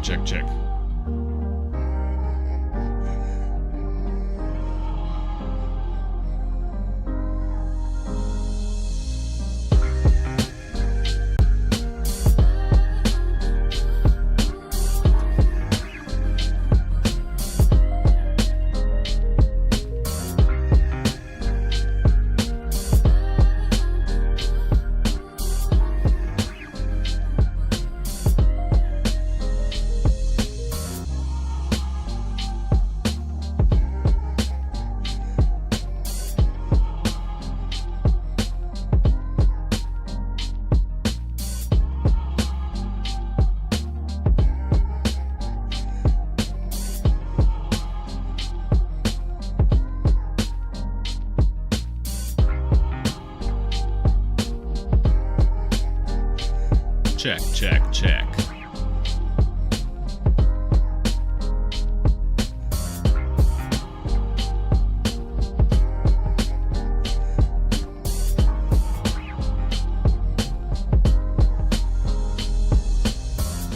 check, check. Check, check, check.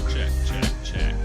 Check, check, check.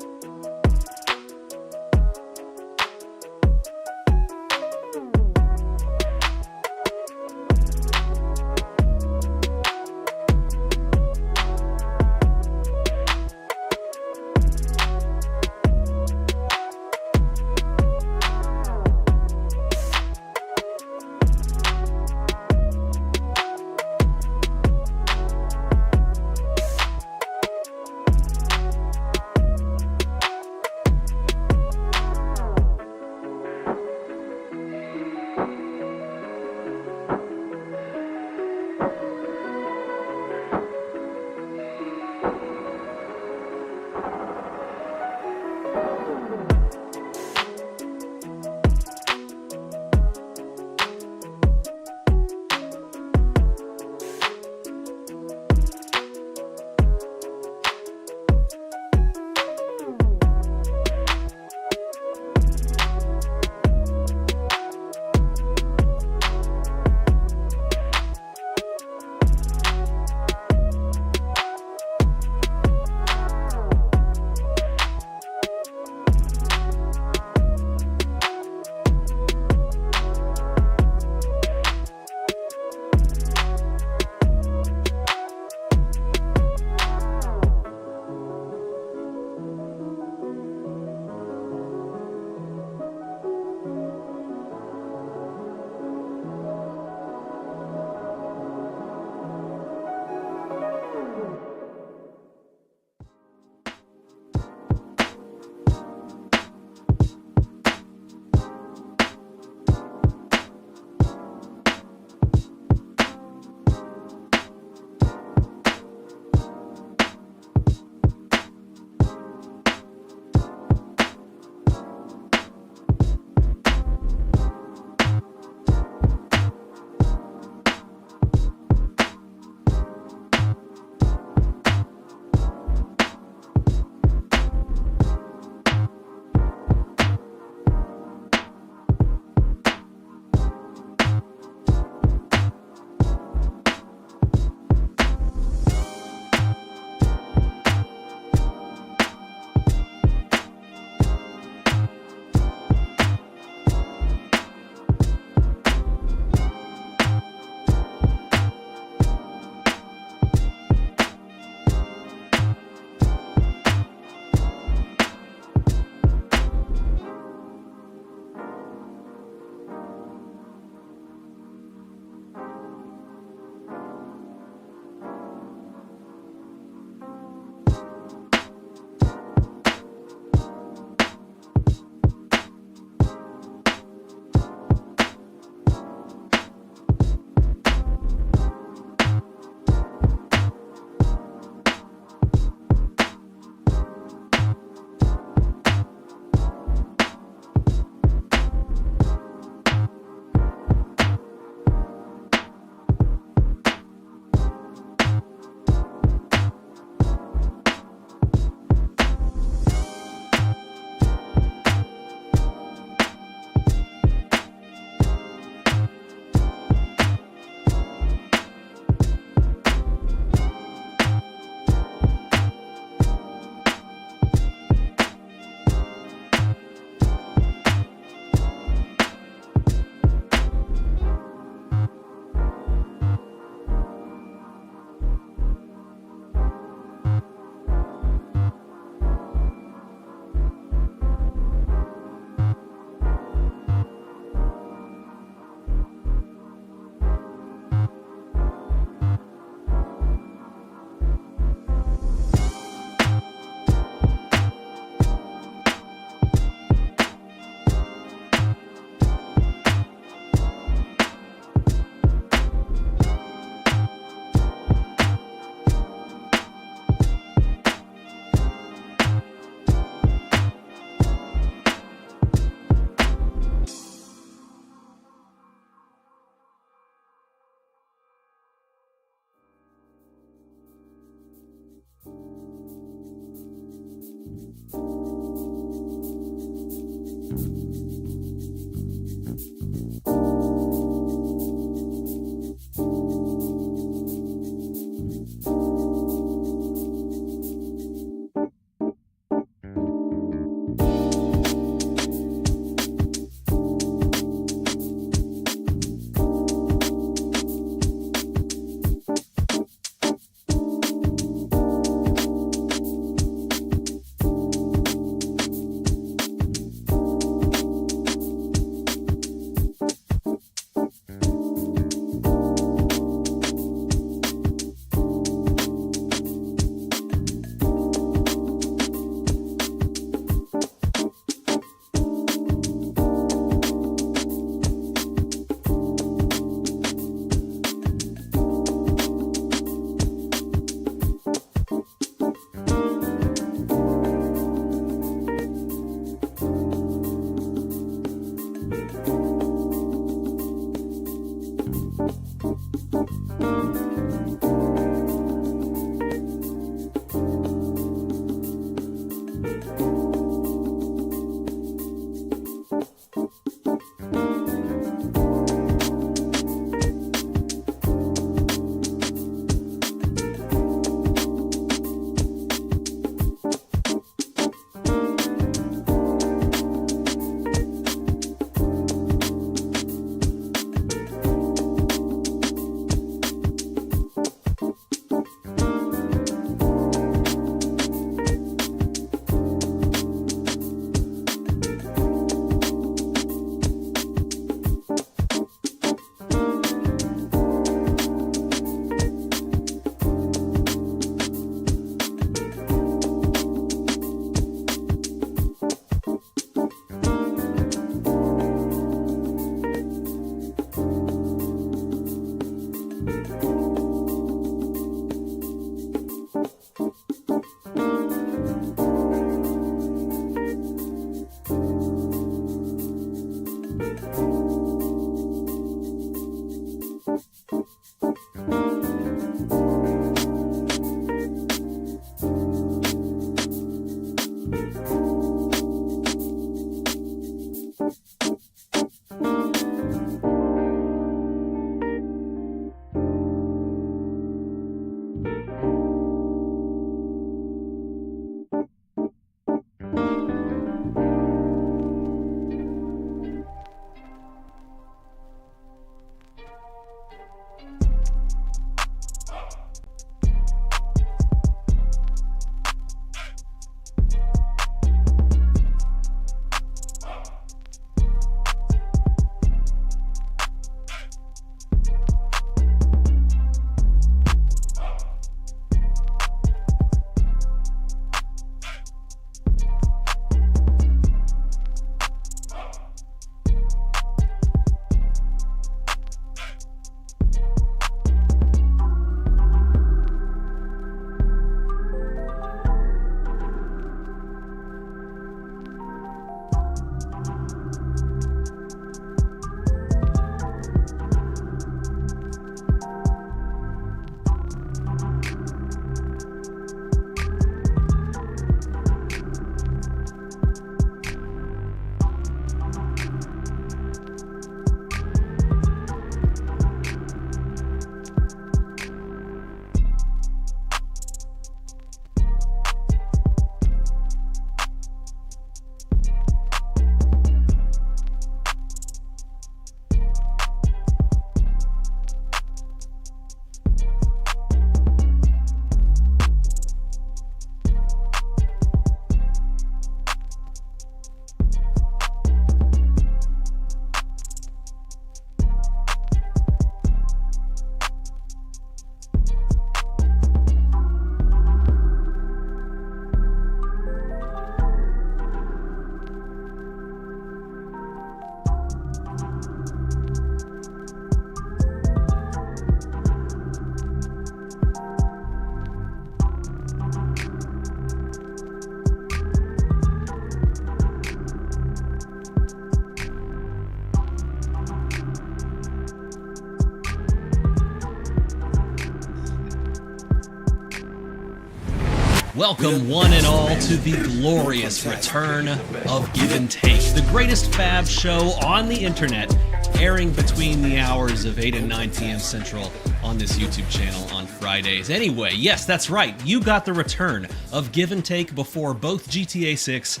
Welcome, one and all, to the glorious return of Give and Take, the greatest fab show on the internet, airing between the hours of 8 and 9 p.m. Central on this YouTube channel on Fridays. Anyway, yes, that's right, you got the return of Give and Take before both GTA 6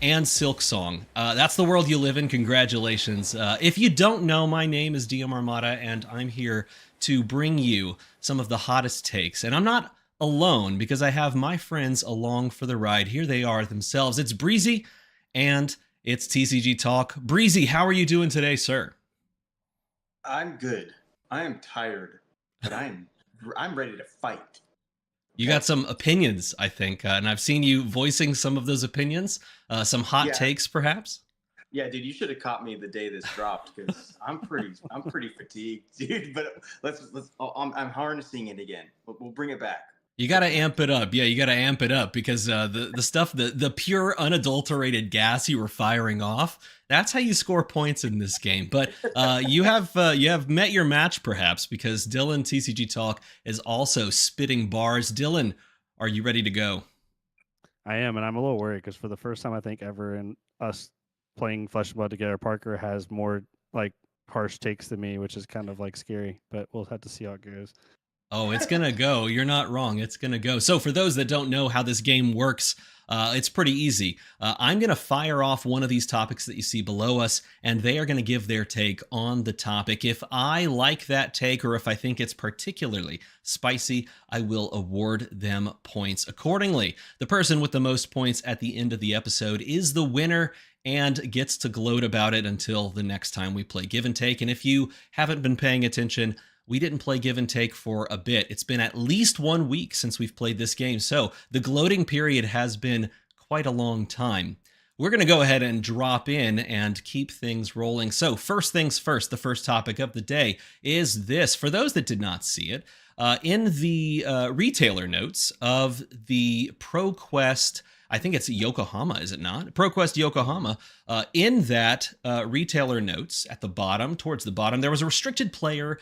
and Silksong. That's the world you live in. Congratulations. If you don't know, my name is DM Armada, and I'm here to bring you some of the hottest takes. And I'm not alone, because I have my friends along for the ride. Here they are themselves. It's Breezy, and it's TCG Talk. Breezy, how are you doing today, sir? I'm good. I am tired, but I'm ready to fight. You got some opinions, I think, and I've seen you voicing some of those opinions. Some hot takes, perhaps. Yeah, dude, you should have caught me the day this dropped, because I'm pretty fatigued, dude. But let's. I'm harnessing it again. We'll bring it back. You got to amp it up. Yeah, you got to amp it up, because the stuff, the pure unadulterated gas you were firing off, that's how you score points in this game. But you have met your match, perhaps, because Dylan TCG Talk is also spitting bars. Dylan, are you ready to go? I am, and I'm a little worried, because for the first time I think ever in us playing Flesh and Blood together, Parker has more like harsh takes than me, which is kind of like scary, but we'll have to see how it goes. Oh, it's going to go. You're not wrong. It's going to go. So for those that don't know how this game works, it's pretty easy. I'm going to fire off one of these topics that you see below us, and they are going to give their take on the topic. If I like that take, or if I think it's particularly spicy, I will award them points accordingly. The person with the most points at the end of the episode is the winner and gets to gloat about it until the next time we play Give and Take. And if you haven't been paying attention, we didn't play Give and Take for a bit. It's been at least 1 week since we've played this game, so the gloating period has been quite a long time. We're going to go ahead and drop in and keep things rolling. So first things first, the first topic of the day is this. For those that did not see it, in the retailer notes of the ProQuest, I think it's Yokohama, is it not? ProQuest Yokohama. In that retailer notes at the bottom, towards the bottom, there was a restricted player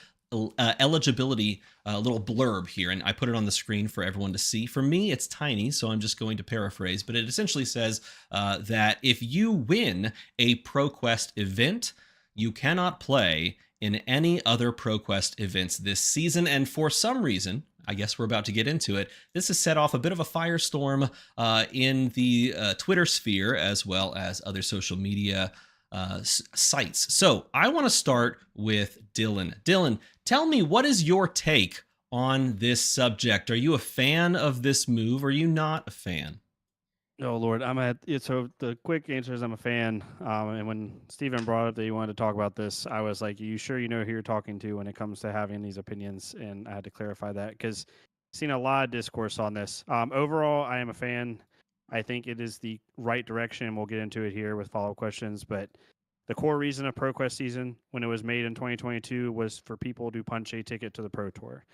eligibility little blurb here, and I put it on the screen for everyone to see. For me, it's tiny, so I'm just going to paraphrase, but it essentially says that if you win a ProQuest event, you cannot play in any other ProQuest events this season. And for some reason, I guess we're about to get into it, this has set off a bit of a firestorm in the Twitter sphere, as well as other social media sites. So I want to start with Dylan. Dylan, tell me, what is your take on this subject? Are you a fan of this move? Or are you not a fan? Oh Lord, so the quick answer is I'm a fan. And when Steven brought up that he wanted to talk about this, I was like, you sure you know who you're talking to when it comes to having these opinions? And I had to clarify that, because I've seen a lot of discourse on this. Overall, I am a fan. I think it is the right direction. We'll get into it here with follow-up questions, but the core reason of ProQuest season, when it was made in 2022, was for people to punch a ticket to the Pro Tour.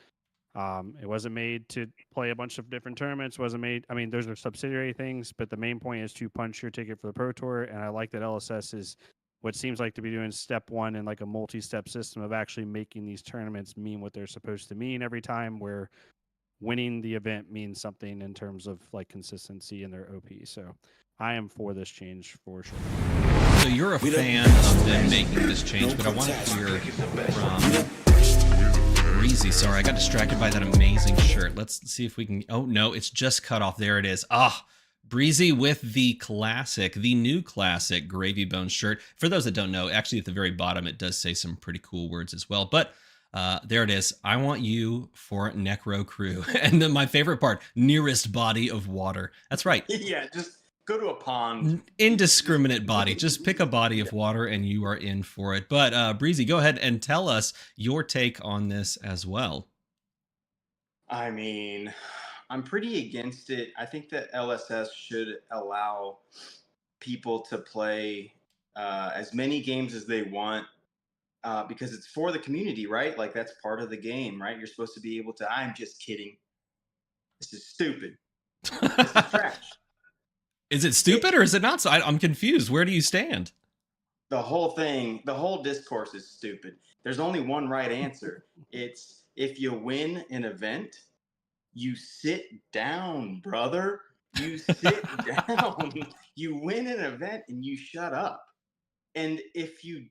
It wasn't made to play a bunch of different tournaments. Those are subsidiary things, but the main point is to punch your ticket for the Pro Tour. And I like that LSS is what seems like to be doing step one in like a multi-step system of actually making these tournaments mean what they're supposed to mean every time, where winning the event means something in terms of like consistency in their OP. So I am for this change for sure. So you're a fan of them making this change, but I want to hear from Breezy. Sorry, I got distracted by that amazing shirt. Let's see if we can... Oh, no, it's just cut off. There it is. Breezy with the new classic Gravy Bone shirt. For those that don't know, actually at the very bottom, it does say some pretty cool words as well. But there it is. I want you for Necro Crew. And then my favorite part, nearest body of water. That's right. Yeah, just go to a pond. Indiscriminate body. Just pick a body of water and you are in for it. But Breezy, go ahead and tell us your take on this as well. I mean, I'm pretty against it. I think that LSS should allow people to play as many games as they want, because it's for the community, right? Like, that's part of the game, right? You're supposed to be able to... I'm just kidding. This is stupid. This is trash. Is it stupid or is it not? So I'm confused. Where do you stand? The whole thing, the whole discourse is stupid. There's only one right answer. It's, if you win an event, You sit down, brother. You sit down. You win an event and you shut up. And if you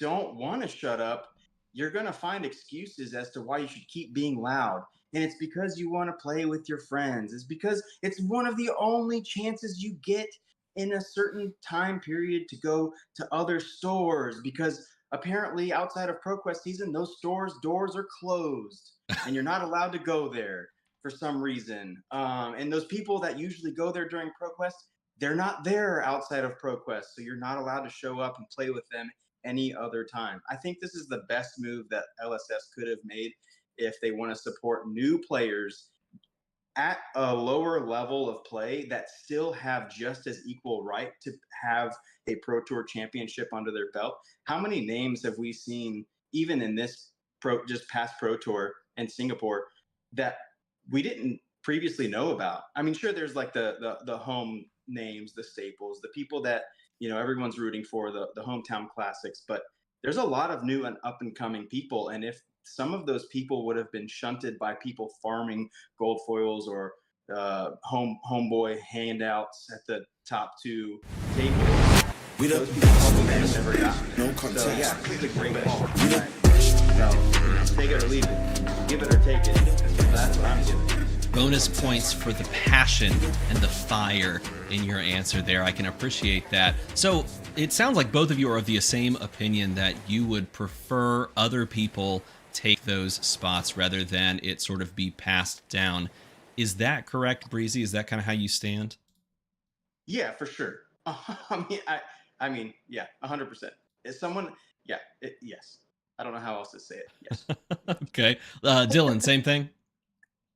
don't want to shut up, you're going to find excuses as to why you should keep being loud. And it's because you want to play with your friends. It's because it's one of the only chances you get in a certain time period to go to other stores, because apparently outside of ProQuest season, those stores' doors are closed and you're not allowed to go there for some reason. And those people that usually go there during ProQuest, they're not there outside of ProQuest. So you're not allowed to show up and play with them any other time. I think this is the best move that LSS could have made if they want to support new players at a lower level of play that still have just as equal right to have a Pro Tour championship under their belt. How many names have we seen, even in this just past Pro Tour in Singapore, that we didn't previously know about? I mean, sure, there's like the home names, the staples, the people that everyone's rooting for, the hometown classics, but there's a lot of new and up and coming people. And if some of those people would have been shunted by people farming gold foils or homeboy handouts at the top two tables, those people probably may have never gotten it. So yeah, this is a great call. So take it or leave it, give it or take it. That's what I'm giving. Bonus points for the passion and the fire in your answer there. I can appreciate that. So it sounds like both of you are of the same opinion that you would prefer other people take those spots rather than it sort of be passed down. Is that correct, Breezy? Is that kind of how you stand? Yeah, for sure. I mean, yeah, 100%. Is someone? Yeah, yes. I don't know how else to say it. Yes. Okay, Dylan, same thing.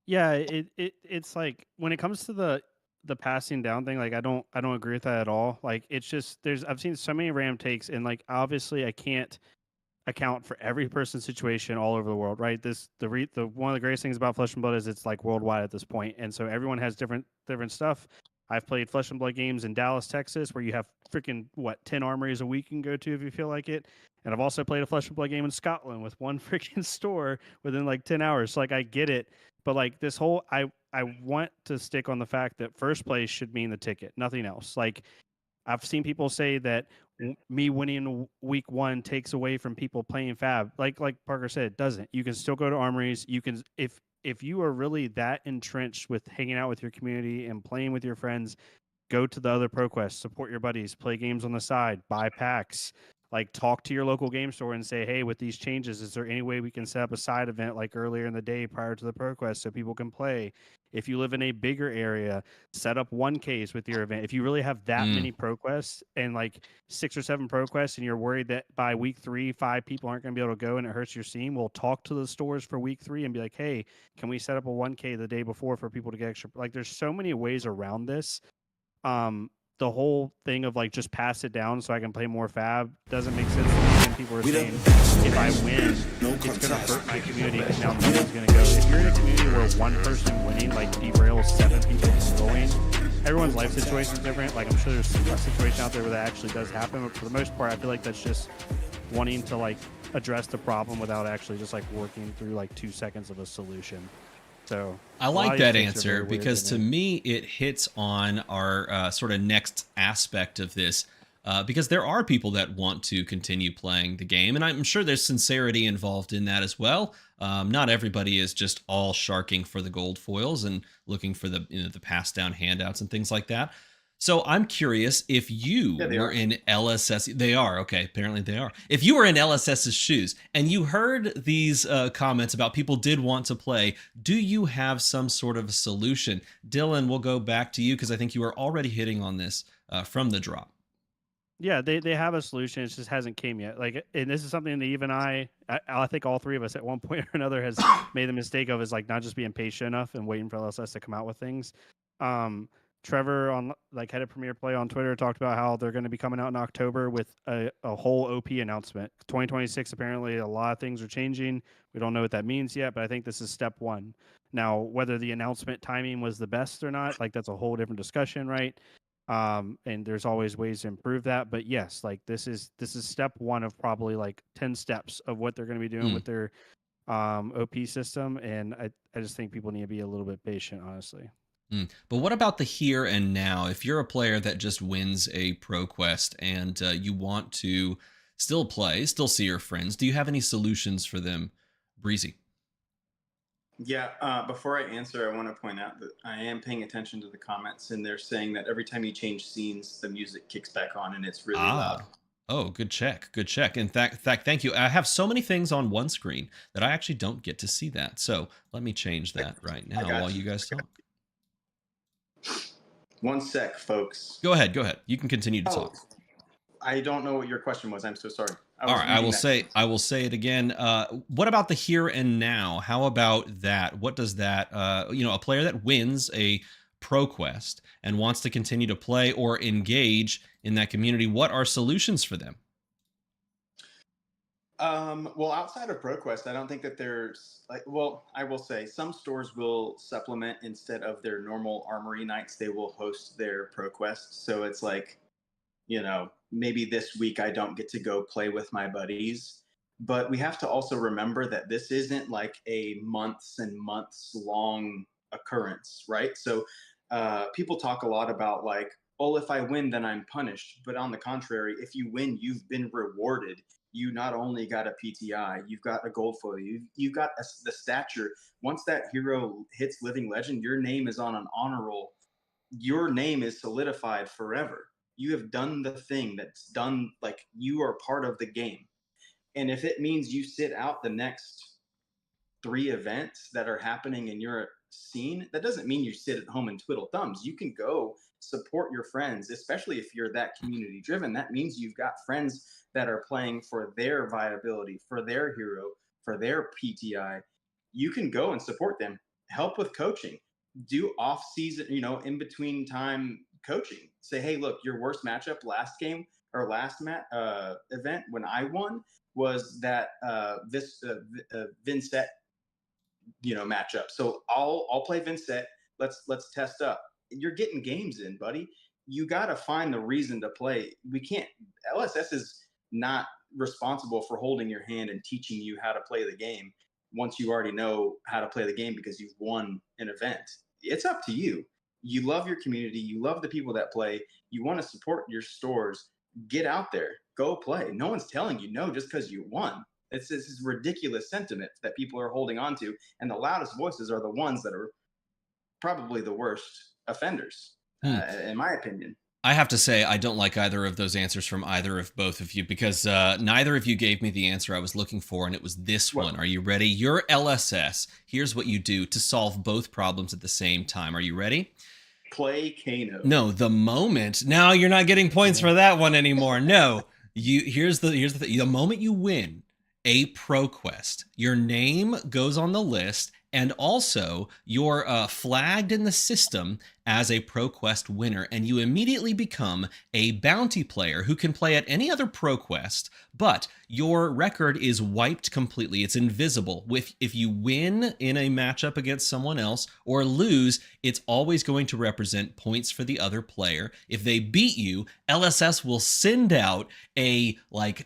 Yeah, it's like when it comes to the passing down thing, like I don't agree with that at all. Like it's just I've seen so many Ram takes, and like obviously I can't account for every person's situation all over the world, right? The one of the greatest things about Flesh and Blood is it's like worldwide at this point, and so everyone has different stuff. I've played Flesh and Blood games in Dallas, Texas, where you have freaking 10 armories a week you can go to if you feel like it. And I've also played a Flesh and Blood game in Scotland with one freaking store within like 10 hours. So like I get it, but like this whole I want to stick on the fact that first place should mean the ticket, nothing else. Like I've seen people say that me winning week one takes away from people playing Fab. Like Parker said, it doesn't. You can still go to armories. You can if you are really that entrenched with hanging out with your community and playing with your friends, go to the other ProQuest, support your buddies, play games on the side, buy packs, like talk to your local game store and say, hey, with these changes, is there any way we can set up a side event like earlier in the day prior to the ProQuest so people can play? If you live in a bigger area, set up 1Ks with your event. If you really have that many ProQuests and like 6 or 7 ProQuests and you're worried that by week 3, 5 people aren't going to be able to go and it hurts your scene, we'll talk to the stores for week 3 and be like, hey, can we set up a 1K the day before for people to get extra? Like there's so many ways around this. The whole thing of like just pass it down so I can play more Fab doesn't make sense to me. And people are saying if I win, it's gonna hurt my community because now no one's gonna go. If you're in a community where one person winning like derails 7 people from going, everyone's life situation is different. Like I'm sure there's a situation out there where that actually does happen, but for the most part, I feel like that's just wanting to like address the problem without actually just like working through like 2 seconds of a solution. So I like that answer because to me it hits on our sort of next aspect of this because there are people that want to continue playing the game, and I'm sure there's sincerity involved in that as well. Not everybody is just all sharking for the gold foils and looking for the the pass down handouts and things like that. So I'm curious if you were in LSS. They are. Okay, apparently they are. If you were in LSS's shoes and you heard these comments about people did want to play, do you have some sort of a solution? Dylan, we'll go back to you because I think you were already hitting on this from the drop. Yeah, they have a solution. It just hasn't came yet. Like, and this is something that even I think all three of us at one point or another has made the mistake of is like not just being patient enough and waiting for LSS to come out with things. Trevor on like head of Premier Play on Twitter talked about how they're going to be coming out in October with a whole OP announcement. 2026 apparently a lot of things are changing. We don't know what that means yet, but I think this is step one. Now, whether the announcement timing was the best or not, like that's a whole different discussion, right? And there's always ways to improve that, but yes, like this is step one of probably like 10 steps of what they're going to be doing with their OP system, and I just think people need to be a little bit patient, honestly. But what about the here and now? If you're a player that just wins a ProQuest and you want to still play, still see your friends, do you have any solutions for them, Breezy? Yeah, before I answer, I want to point out that I am paying attention to the comments, and they're saying that every time you change scenes, the music kicks back on, and it's really loud. Oh, good check. Good check. In fact, thank you. I have so many things on one screen that I actually don't get to see that. So let me change that right now while you guys talk. 1 sec, folks. Go ahead. You can continue to talk. I don't know what your question was. I'm so sorry. All right, I will say it again. What about the here and now? How about that? What does that, a player that wins a ProQuest and wants to continue to play or engage in that community, what are solutions for them? Well, outside of ProQuest, I don't think that there's I will say some stores will supplement instead of their normal armory nights, they will host their ProQuest. So it's like, maybe this week I don't get to go play with my buddies. But we have to also remember that this isn't like a months and months long occurrence, right? So people talk a lot about like, oh, if I win, then I'm punished. But on the contrary, if you win, you've been rewarded. You not only got a PTI, you've got a gold foil, you've got the stature. Once that hero hits Living Legend, your name is on an honor roll. Your name is solidified forever. You have done the thing that's done, like you are part of the game. And if it means you sit out the next 3 events that are happening in your scene, that doesn't mean you sit at home and twiddle thumbs. You can go support your friends, especially if you're that community driven. That means you've got friends that are playing for their viability, for their hero, for their PTI. You can go and support them, help with coaching, do off season, in between time coaching. Say, hey, look, your worst matchup last game or last event when I won was that Vincent matchup. So I'll play Vincent. Let's test up. You're getting games in, buddy. You got to find the reason to play. We can't. LSS is not responsible for holding your hand and teaching you how to play the game once you already know how to play the game because you've won an event. It's up to you. You love your community. You love the people that play. You want to support your stores. Get out there. Go play. No one's telling you no just because you won. It's this ridiculous sentiment that people are holding on to. And the loudest voices are the ones that are probably the worst offenders, in my opinion. I have to say, I don't like either of those answers from either of both of you because neither of you gave me the answer I was looking for, and it was this one. Are you ready? You're LSS. Here's what you do to solve both problems at the same time. Are you ready? Play Kano. No, the moment. Now you're not getting points for that one anymore. No, here's the thing. The moment you win a ProQuest, your name goes on the list, and also you're flagged in the system as a ProQuest winner, and you immediately become a bounty player who can play at any other ProQuest, but your record is wiped completely. It's invisible. If you win in a matchup against someone else or lose, it's always going to represent points for the other player. If they beat you, LSS will send out a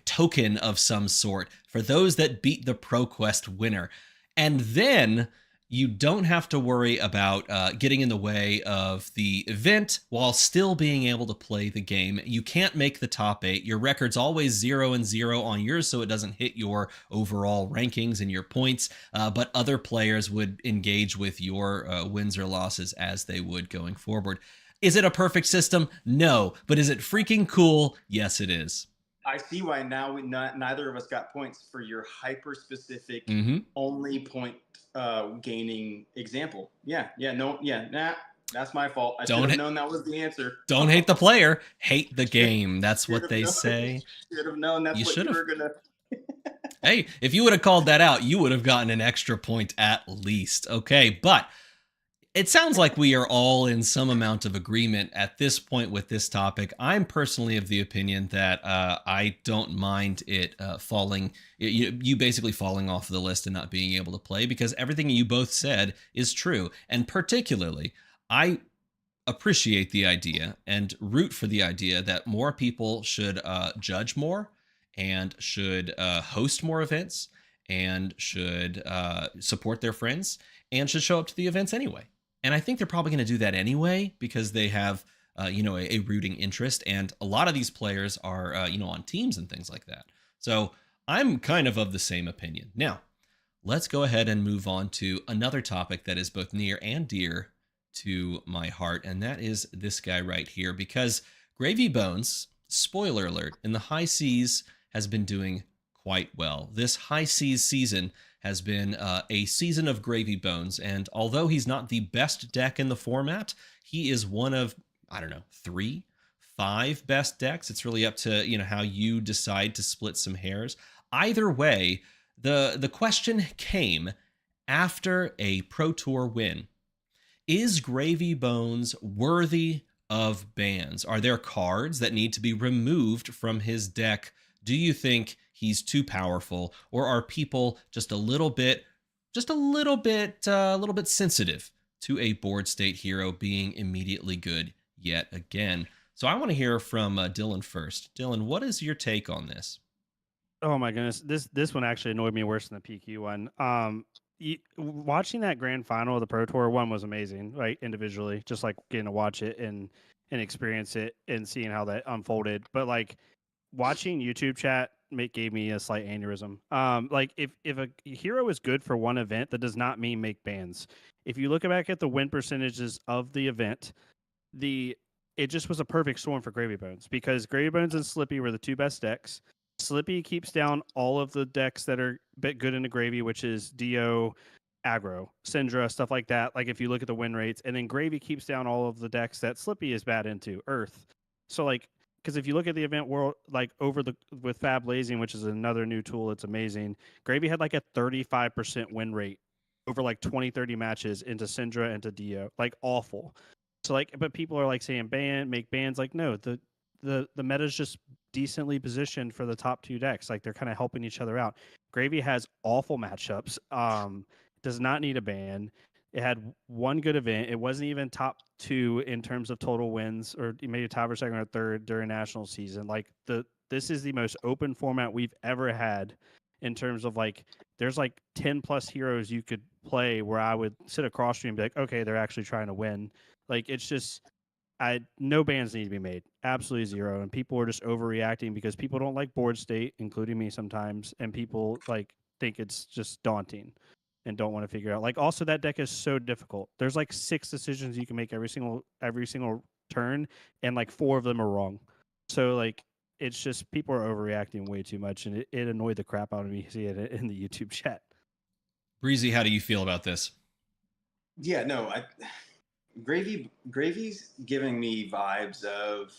token of some sort for those that beat the ProQuest winner. And then you don't have to worry about getting in the way of the event while still being able to play the game. You can't make the top 8. Your record's always 0-0 on yours, so it doesn't hit your overall rankings and your points, but other players would engage with your wins or losses as they would going forward. Is it a perfect system? No. But is it freaking cool? Yes, it is. I see why now neither of us got points for your hyper-specific, only point gaining example. That's my fault. I should have known that was the answer. Don't hate the player, hate the game. That's what they say. Should have known that's what you were going to... Hey, if you would have called that out, you would have gotten an extra point at least. Okay, but it sounds like we are all in some amount of agreement at this point with this topic. I'm personally of the opinion that I don't mind it falling, you basically falling off the list and not being able to play, because everything you both said is true. And particularly, I appreciate the idea and root for the idea that more people should judge more and should host more events and should support their friends and should show up to the events anyway. And I think they're probably going to do that anyway because they have, a rooting interest, and a lot of these players are, on teams and things like that. So I'm kind of the same opinion. Now, let's go ahead and move on to another topic that is both near and dear to my heart, and that is this guy right here. Because Gravy Bones, spoiler alert, in the high seas has been doing quite well. This high seas season has been a season of Gravy Bones, and although he's not the best deck in the format, he is one of, I don't know, 3, 5 best decks. It's really up to how you decide to split some hairs. Either way, the question came after a Pro Tour win. Is Gravy Bones worthy of bans? Are there cards that need to be removed from his deck? Do you think he's too powerful, or are people just a little bit sensitive to a board state hero being immediately good yet again? So I want to hear from Dylan first. Dylan, what is your take on this? Oh my goodness, this one actually annoyed me worse than the PQ one. Watching that grand final of the Pro Tour one was amazing, right? Individually, just like getting to watch it and experience it and seeing how that unfolded. But like watching YouTube chat gave me a slight aneurysm. Like if a hero is good for one event, that does not mean make bans. If you look back at the win percentages of the event, it just was a perfect storm for Gravy Bones because Gravy Bones and Slippy were the 2 best decks. Slippy keeps down all of the decks that are bit good into Gravy, which is Dio, Aggro, Syndra, stuff like that. Like if you look at the win rates, and then Gravy keeps down all of the decks that Slippy is bad into, Earth. So like, because if you look at the event world, like with Fab Blazing, which is another new tool, it's amazing. Gravy had like a 35% win rate over like 20, 30 matches into Syndra and to Dio, like awful. So like, but people are like saying make bans. Like no, the meta's just decently positioned for the top 2 decks. Like they're kind of helping each other out. Gravy has awful matchups. Does not need a ban. It had one good event. It wasn't even top 2 in terms of total wins, or maybe top or second or third during national season. Like this is the most open format we've ever had in terms of like there's like 10 plus heroes you could play where I would sit across from you and be like, okay, they're actually trying to win. Like it's just no bans need to be made. Absolutely 0. And people are just overreacting because people don't like board state, including me sometimes, and people like think it's just daunting and don't want to figure out. Like also that deck is so difficult. There's like 6 decisions you can make every single turn, and like 4 of them are wrong. So like it's just people are overreacting way too much, and it annoyed the crap out of me seeing it in the YouTube chat. Breezy, how do you feel about this? Yeah, no, Gravy's giving me vibes of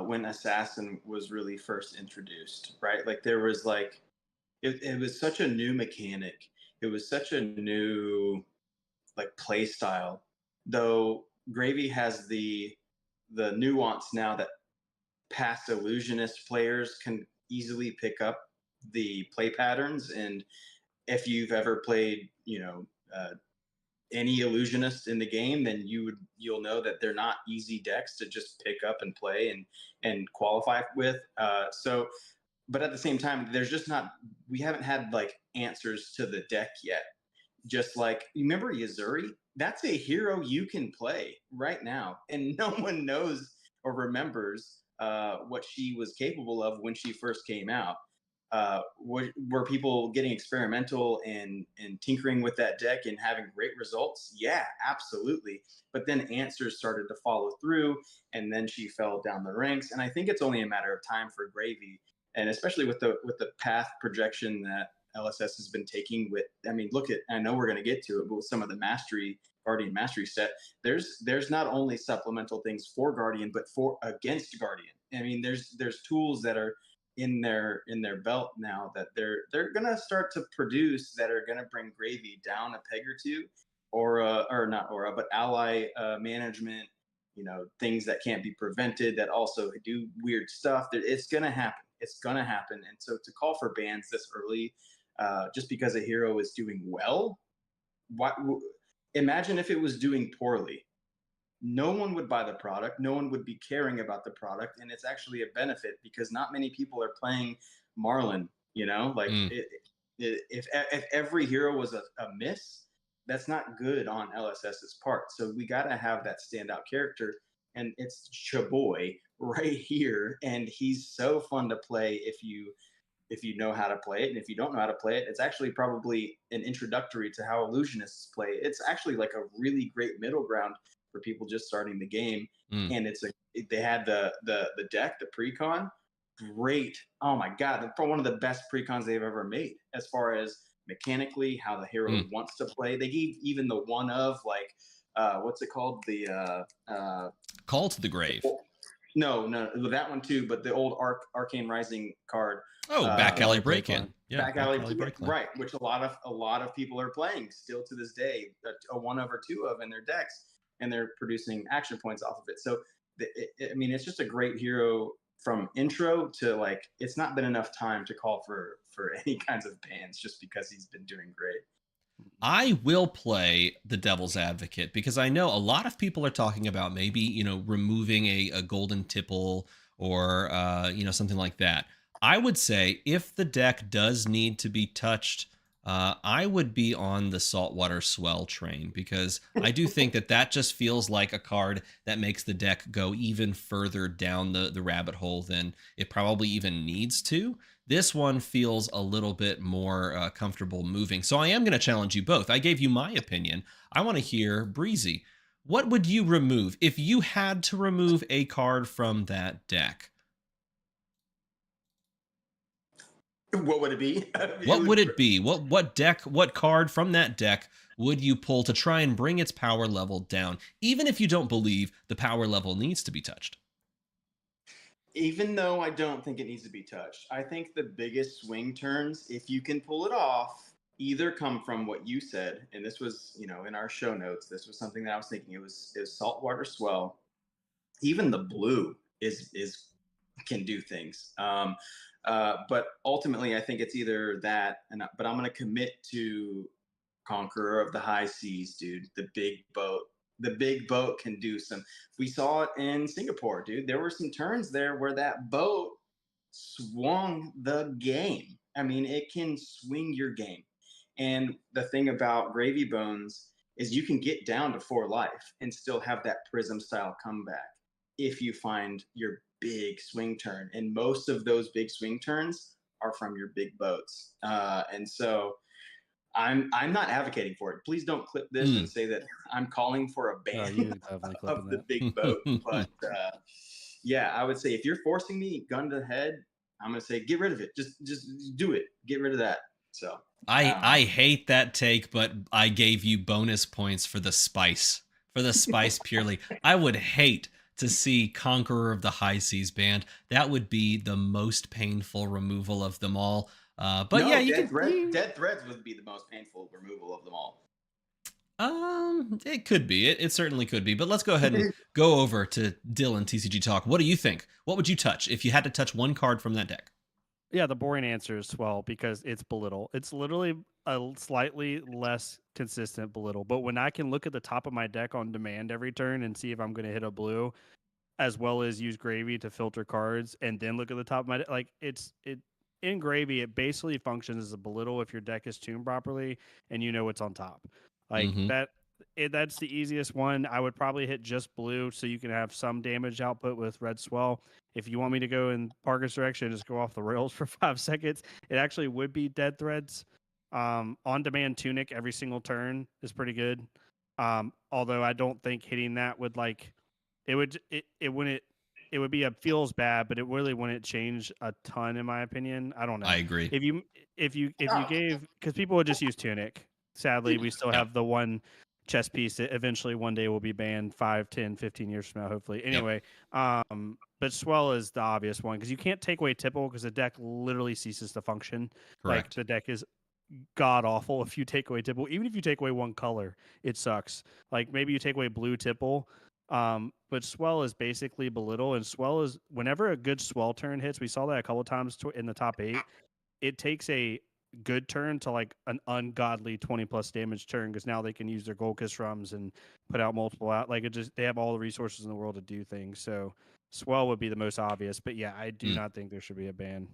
when Assassin was really first introduced, right? Like there was like it was such a new mechanic. It was such a new like play style. Though Gravy has the nuance now that past illusionist players can easily pick up the play patterns, and if you've ever played, any illusionist in the game, then you'll know that they're not easy decks to just pick up and play and qualify with. But at the same time, we haven't had like answers to the deck yet. Just like you remember Yuzuri, that's a hero you can play right now, and no one knows or remembers what she was capable of when she first came out. Were people getting experimental and tinkering with that deck and having great results? Yeah, absolutely. But then answers started to follow through, and then she fell down the ranks. And I think it's only a matter of time for Gravy, and especially with the path projection that LSS has been taking. I know we're going to get to it, but with some of the Guardian Mastery set, there's not only supplemental things for Guardian, but for against Guardian. I mean, there's tools that are in their belt now that they're gonna start to produce that are gonna bring Gravy down a peg or two, or not aura, but ally management, things that can't be prevented that also do weird stuff. It's gonna happen. It's gonna happen. And so to call for bans this early, just because a hero is doing well, imagine if it was doing poorly. No one would buy the product. No one would be caring about the product, and it's actually a benefit because not many people are playing Marlin. If every hero was a miss, that's not good on LSS's part. So we got to have that standout character, and it's Chaboy right here, and he's so fun to play if you know how to play it. And if you don't know how to play it, it's actually probably an introductory to how illusionists play. It's actually like a really great middle ground for people just starting the game. And they had the deck, the precon, great. Oh my god, they're one of the best precons they've ever made as far as mechanically how the hero wants to play. They gave even the one of like what's it called, the Call to the Grave. No, that one too, but the old Arcane Rising card. Back Alley Break-In. Yeah, Back Alley Break-In. Right, which a lot of people are playing still to this day, a one of or two of in their decks, and they're producing action points off of it. So, I mean, it's just a great hero from intro to like. It's not been enough time to call for any kinds of bans just because he's been doing great. I will play the devil's advocate because I know a lot of people are talking about maybe, removing a golden tipple or, something like that. I would say if the deck does need to be touched, I would be on the Saltwater Swell train because I do think that just feels like a card that makes the deck go even further down the rabbit hole than it probably even needs to. This one feels a little bit more comfortable moving. So I am going to challenge you both. I gave you my opinion. I want to hear Breezy. What would you remove if you had to remove a card from that deck? What would it be? What would it be? What card from that deck would you pull to try and bring its power level down, even if you don't believe the power level needs to be touched? Even though I don't think it needs to be touched, I think the biggest swing turns, if you can pull it off, either come from what you said, and this was, in our show notes, this was something that I was thinking. It was Saltwater Swell. Even the blue is can do things. But ultimately, I think it's either that, but I'm going to commit to Conqueror of the High Seas, dude. The big boat. The big boat can do some. We saw it in Singapore, dude. There were some turns there where that boat swung the game. I mean, it can swing your game. And the thing about Gravy Bones is you can get down to 4 life and still have that Prism style comeback if you find your big swing turn. And most of those big swing turns are from your big boats. And so I'm not advocating for it. Please don't clip this and say that I'm calling for a ban of the big boat. But yeah, I would say if you're forcing me gun to the head, I'm gonna say get rid of it. Just do it. Get rid of that. So I hate that take, but I gave you bonus points for the spice. For the spice purely. I would hate to see Conqueror of the High Seas banned. That would be the most painful removal of them all. But no, yeah, Dead Threads would be the most painful removal of them all. It could be. It certainly could be. But let's go ahead and go over to Dylan, TCG Talk. What do you think? What would you touch if you had to touch one card from that deck? Yeah, the boring answer is Swell because it's Belittle. It's literally a slightly less consistent Belittle. But when I can look at the top of my deck on demand every turn and see if I'm going to hit a blue, as well as use Gravy to filter cards, and then look at the top of my deck, like in Gravy, it basically functions as a Belittle if your deck is tuned properly and you know what's on top. Like that's the easiest one. I would probably hit just blue so you can have some damage output with Red Swell. If you want me to go in Parker's direction, just go off the rails for 5 seconds. It actually would be Dead Threads. On-demand Tunic every single turn is pretty good. Although I don't think hitting that would it would be a feels bad, but it really wouldn't change a ton in my opinion. I don't know. I agree. If you gave, because people would just use Tunic. Sadly, we still have the one chess piece that eventually one day will be banned 5, 10, 15 years from now, hopefully. Anyway, but Swell is the obvious one because you can't take away Tipple because the deck literally ceases to function. Correct. Like the deck is god awful if you take away Tipple. Even if you take away one color, it sucks. Like maybe you take away blue Tipple. But Swell is basically Belittle, and Swell is whenever a good Swell turn hits, we saw that a couple times in the top 8, it takes a good turn to like an ungodly 20 plus damage turn because now they can use their Gold Kiss Rums and put out multiple out. Like they have all the resources in the world to do things. So Swell would be the most obvious, but yeah, I do not think there should be a ban.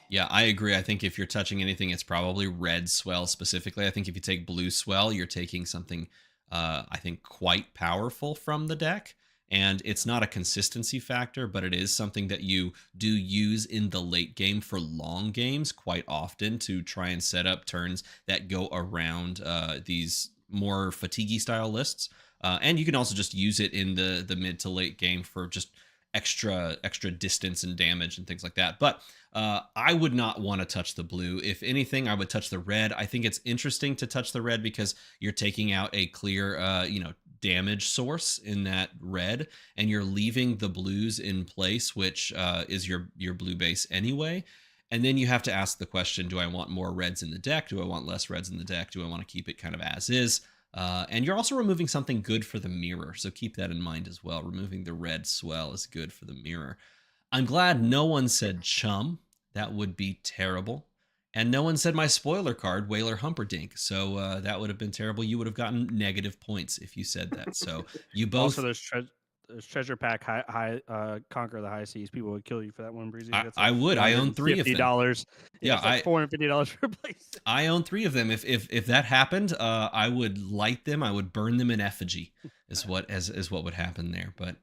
Yeah, I agree. I think if you're touching anything, it's probably red swell specifically. I think if you take blue swell, you're taking something, I think, quite powerful from the deck. And it's not a consistency factor, but it is something that you do use in the late game for long games quite often to try and set up turns that go around these more fatiguey style lists. And you can also just use it in the mid to late game for just extra distance and damage and things like that. But I would not want to touch the blue. If anything, I would touch the red. I think it's interesting to touch the red because you're taking out a clear, damage source in that red, and you're leaving the blues in place, which is your blue base anyway. And then you have to ask the question: do I want more reds in the deck? Do I want less reds in the deck? Do I want to keep it kind of as is? And you're also removing something good for the mirror, so keep that in mind as well. Removing the red swell is good for the mirror. I'm glad no one said chum. That would be terrible. And no one said my spoiler card, Whaler Humperdinck. So that would have been terrible. You would have gotten negative points if you said that. So you both. Also, there's treasure pack conquer the high seas. People would kill you for that one, Breezy. That's I like would. I own 3 of them. $450. Yeah, Yeah, it's like $450 for a place. I own 3 of them. If that happened, I would light them. I would burn them in effigy. Is what would happen there. But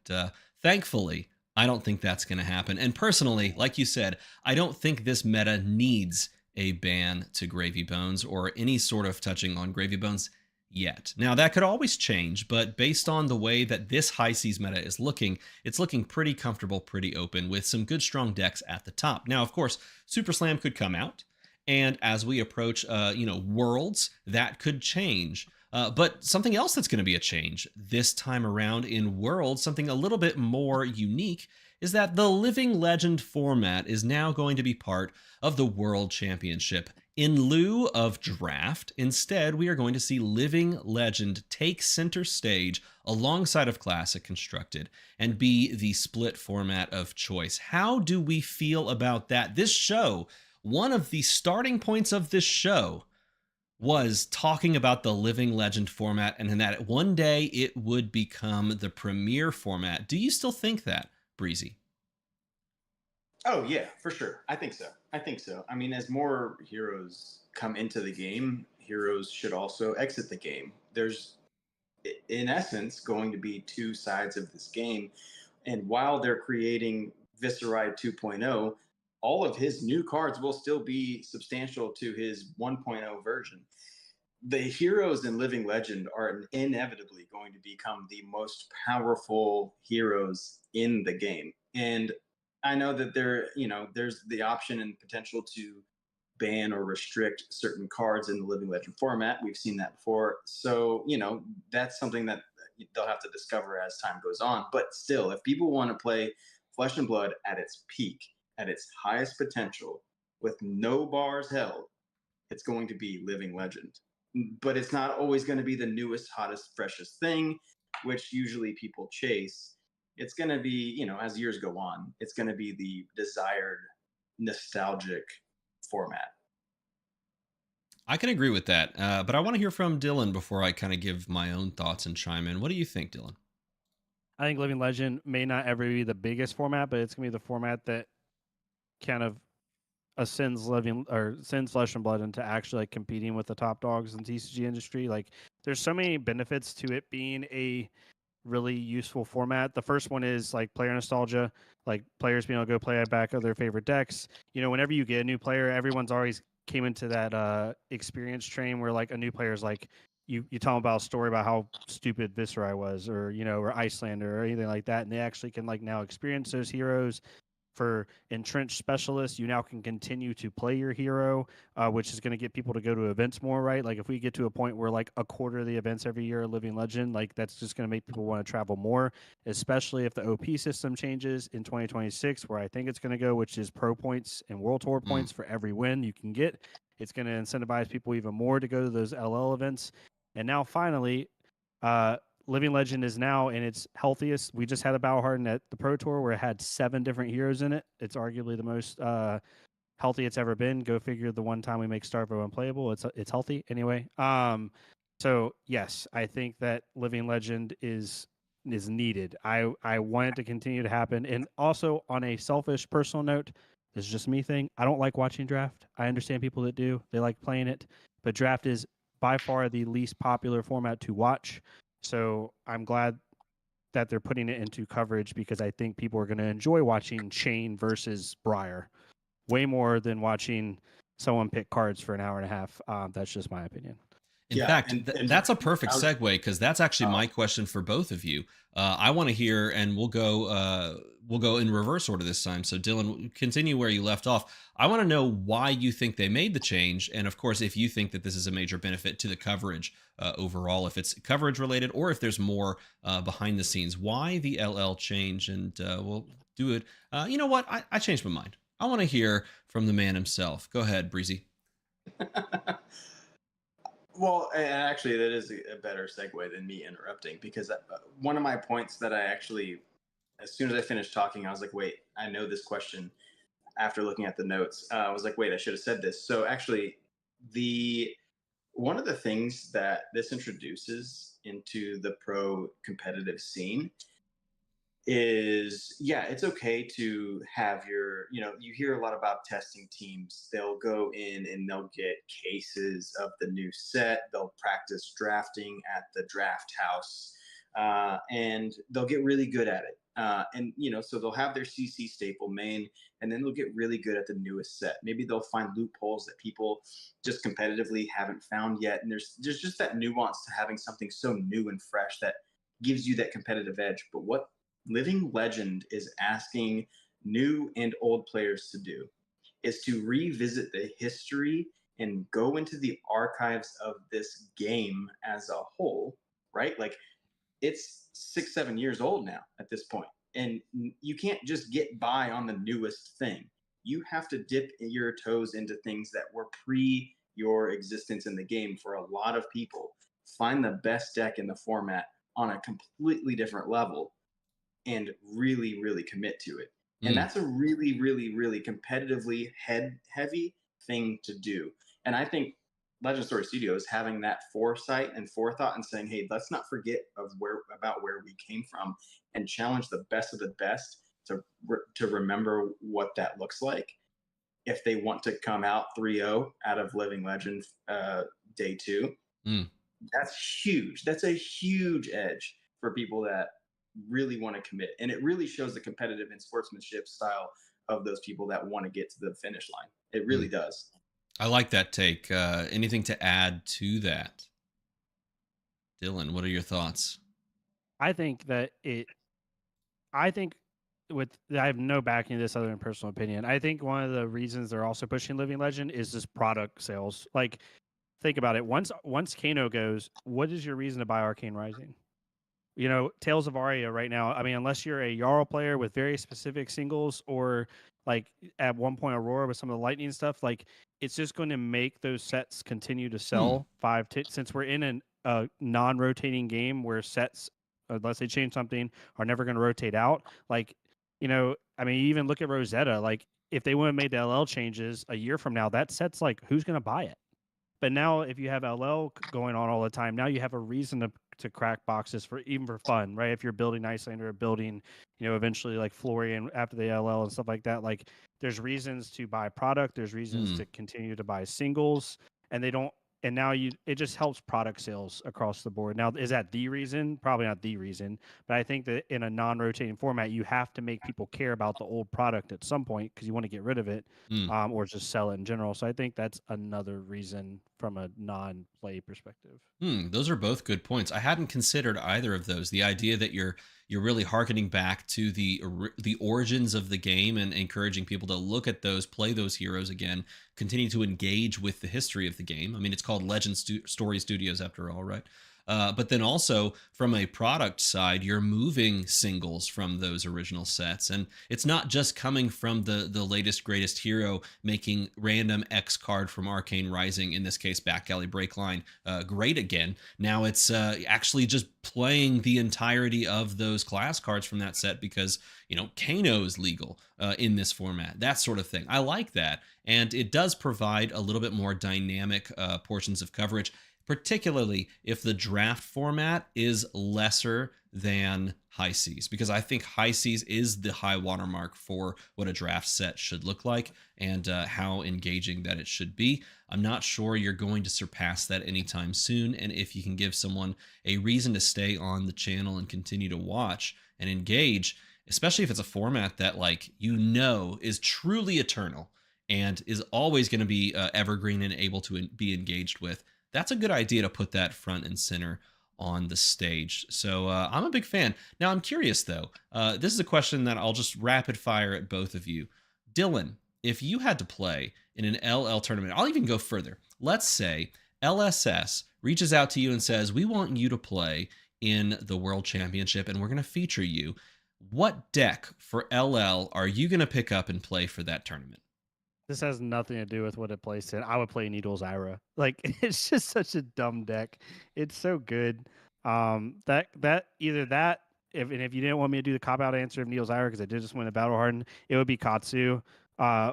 thankfully, I don't think that's going to happen. And personally, like you said, I don't think this meta needs a ban to Gravy Bones or any sort of touching on Gravy Bones yet. Now, that could always change, but based on the way that this high seas meta is looking, it's looking pretty comfortable, pretty open with some good strong decks at the top. Now, of course, Super Slam could come out, and as we approach Worlds, that could change. But something else that's going to be a change this time around in Worlds, something a little bit more unique, is that the Living Legend format is now going to be part of the World Championship. In lieu of draft, instead, we are going to see Living Legend take center stage alongside of Classic Constructed and be the split format of choice. How do we feel about that? This show, one of the starting points of this show was talking about the Living Legend format and that one day it would become the premier format. Do you still think that, Breezy? Oh yeah, for sure. I think so. I mean, as more heroes come into the game, heroes should also exit the game. There's, in essence, going to be two sides of this game. And while they're creating Visceride 2.0, all of his new cards will still be substantial to his 1.0 version. The heroes in Living Legend are inevitably going to become the most powerful heroes in the game. And I know that there's the option and potential to ban or restrict certain cards in the Living Legend format. We've seen that before. So, that's something that they'll have to discover as time goes on. But still, if people want to play Flesh and Blood at its peak, at its highest potential, with no bars held, it's going to be Living Legend. But it's not always going to be the newest, hottest, freshest thing, which usually people chase. It's going to be, as years go on, it's going to be the desired, nostalgic format. I can agree with that, but I want to hear from Dylan before I kind of give my own thoughts and chime in. What do you think, Dylan? I think Living Legend may not ever be the biggest format, but it's gonna be the format that kind of sends Flesh and Blood into actually like competing with the top dogs in the TCG industry. Like, there's so many benefits to it being a really useful format. The first one is like player nostalgia, like players being able to go play back of their favorite decks. Whenever you get a new player, everyone's always came into that experience train where like a new player is like, you tell them about a story about how stupid Viscerai was, or or Icelander or anything like that, and they actually can like now experience those heroes. For entrenched specialists, you now can continue to play your hero, which is going to get people to go to events more, right? Like if we get to a point where like a quarter of the events every year are Living Legend, like that's just going to make people want to travel more, especially if the OP system changes in 2026, where I think it's going to go, which is pro points and world tour points for every win you can get. It's going to incentivize people even more to go to those LL events. And now finally, Living Legend is now in its healthiest. We just had a Battle Hardened at the Pro Tour where it had 7 different heroes in it. It's arguably the most healthy it's ever been. Go figure. The one time we make Starvo unplayable, it's healthy anyway. So yes, I think that Living Legend is needed. I want it to continue to happen. And also on a selfish personal note, This is just me thing. I don't like watching draft. I understand people that do. They like playing it, but draft is by far the least popular format to watch. So I'm glad that they're putting it into coverage because I think people are going to enjoy watching Shane versus Breyer way more than watching someone pick cards for an hour and a half. That's just my opinion. In Yeah, fact, and that's a perfect I was- segue because that's actually my question for both of you. I want to hear, and we'll go in reverse order this time. So, Dylan, continue where you left off. I want to know why you think they made the change, and of course, if you think that this is a major benefit to the coverage overall, if it's coverage related or if there's more behind the scenes. Why the LL change? And we'll do it. You know what? I changed my mind. I want to hear from the man himself. Go ahead, Breezy. Well, and actually, that is a better segue than me interrupting because one of my points that I actually, as soon as I finished talking, I was like, wait, I know this question after looking at the notes. I was like, wait, I should have said this. So actually, one of the things that this introduces into the pro competitive scene is, yeah, it's okay to have you hear a lot about testing teams. They'll go in and they'll get cases of the new set. They'll practice drafting at the draft house, and they'll get really good at it. So they'll have their CC staple main, and then they'll get really good at the newest set. Maybe they'll find loopholes that people just competitively haven't found yet. And there's just that nuance to having something so new and fresh that gives you that competitive edge. But what Living Legend is asking new and old players to do is to revisit the history and go into the archives of this game as a whole, right? Like, it's 6-7 years old now at this point, and you can't just get by on the newest thing. You have to dip your toes into things that were pre your existence in the game. For a lot of people, find the best deck in the format on a completely different level and really, really commit to it. And that's a really, really, really competitively heavy thing to do. And I think Legend Story Studios having that foresight and forethought and saying, hey, let's not forget about where we came from and challenge the best of the best to remember what that looks like. If they want to come out 3-0 out of Living Legend day 2, that's huge. That's a huge edge for people that really want to commit. And it really shows the competitive and sportsmanship style of those people that want to get to the finish line. It really does. I like that take. Anything to add to that? Dylan, what are your thoughts? I think I have no backing of this other than personal opinion. I think one of the reasons they're also pushing Living Legend is just product sales. Like, think about it. Once Kano goes, what is your reason to buy Arcane Rising? Tales of Aria right now, I mean, unless you're a Jarl player with very specific singles or like at one point Aurora with some of the lightning stuff, like it's just going to make those sets continue to sell since we're in a non-rotating game where sets, unless they change something, are never going to rotate out. Like, I mean, even look at Rosetta. Like, if they would have made the LL changes a year from now, that set's like, who's going to buy it? But now, if you have LL going on all the time, now you have a reason to crack boxes for fun, right? If you're building Icelander or building, eventually like Florian after the LL and stuff like that, like there's reasons to buy product, there's reasons to continue to buy singles, and they don't. And now it just helps product sales across the board. Now, is that the reason? Probably not the reason, but I think that in a non-rotating format, you have to make people care about the old product at some point because you want to get rid of it, or just sell it in general. So I think that's another reason from a non-play perspective. Those are both good points. I hadn't considered either of those. The idea that you're really hearkening back to the origins of the game and encouraging people to look at those, play those heroes again, continue to engage with the history of the game. I mean, it's called Legend Story Studios after all, right? But then also from a product side, you're moving singles from those original sets. And it's not just coming from the latest, greatest hero making random X card from Arcane Rising, in this case, Back Alley Breakline, great again. Now it's actually just playing the entirety of those class cards from that set because, Kano is legal in this format, that sort of thing. I like that. And it does provide a little bit more dynamic portions of coverage, particularly if the draft format is lesser than high seas, because I think high seas is the high watermark for what a draft set should look like and how engaging that it should be. I'm not sure you're going to surpass that anytime soon. And if you can give someone a reason to stay on the channel and continue to watch and engage, especially if it's a format that, like, is truly eternal and is always going to be evergreen and able to be engaged with, that's a good idea to put that front and center on the stage. So I'm a big fan. Now, I'm curious, though. This is a question that I'll just rapid fire at both of you. Dylan, if you had to play in an LL tournament, I'll even go further. Let's say LSS reaches out to you and says, we want you to play in the World Championship and we're going to feature you. What deck for LL are you going to pick up and play for that tournament? This has nothing to do with what it plays in. I would play Needles Ira. Like, it's just such a dumb deck. It's so good. That either that, if you didn't want me to do the cop out answer of Needles Ira because I did just win a Battle Harden, it would be Katsu.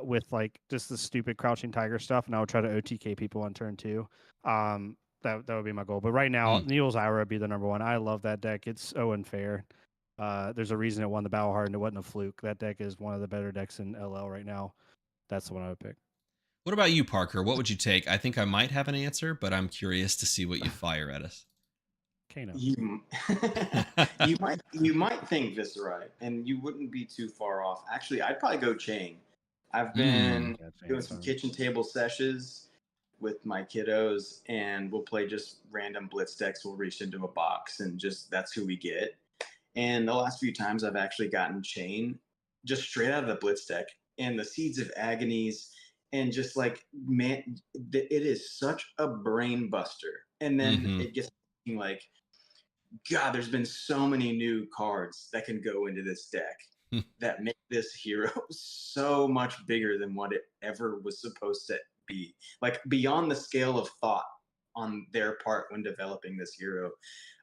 With like just the stupid Crouching Tiger stuff, and I would try to OTK people on turn 2. That would be my goal. But right now, Needles Ira would be the number one. I love that deck. It's so unfair. There's a reason it won the Battle Harden. It wasn't a fluke. That deck is one of the better decks in LL right now. That's the one I would pick. What about you, Parker? What would you take? I think I might have an answer, but I'm curious to see what you fire at us. Kano. You might think Viscerai, and you wouldn't be too far off. Actually, I'd probably go Chain. I've been doing some kitchen table sessions with my kiddos, and we'll play just random blitz decks. We'll reach into a box, and just that's who we get. And the last few times I've actually gotten Chain just straight out of the blitz deck. And the Seeds of Agonies, and just like, man, it is such a brain buster. And then it gets like, God, there's been so many new cards that can go into this deck that make this hero so much bigger than what it ever was supposed to be. Like, beyond the scale of thought on their part when developing this hero,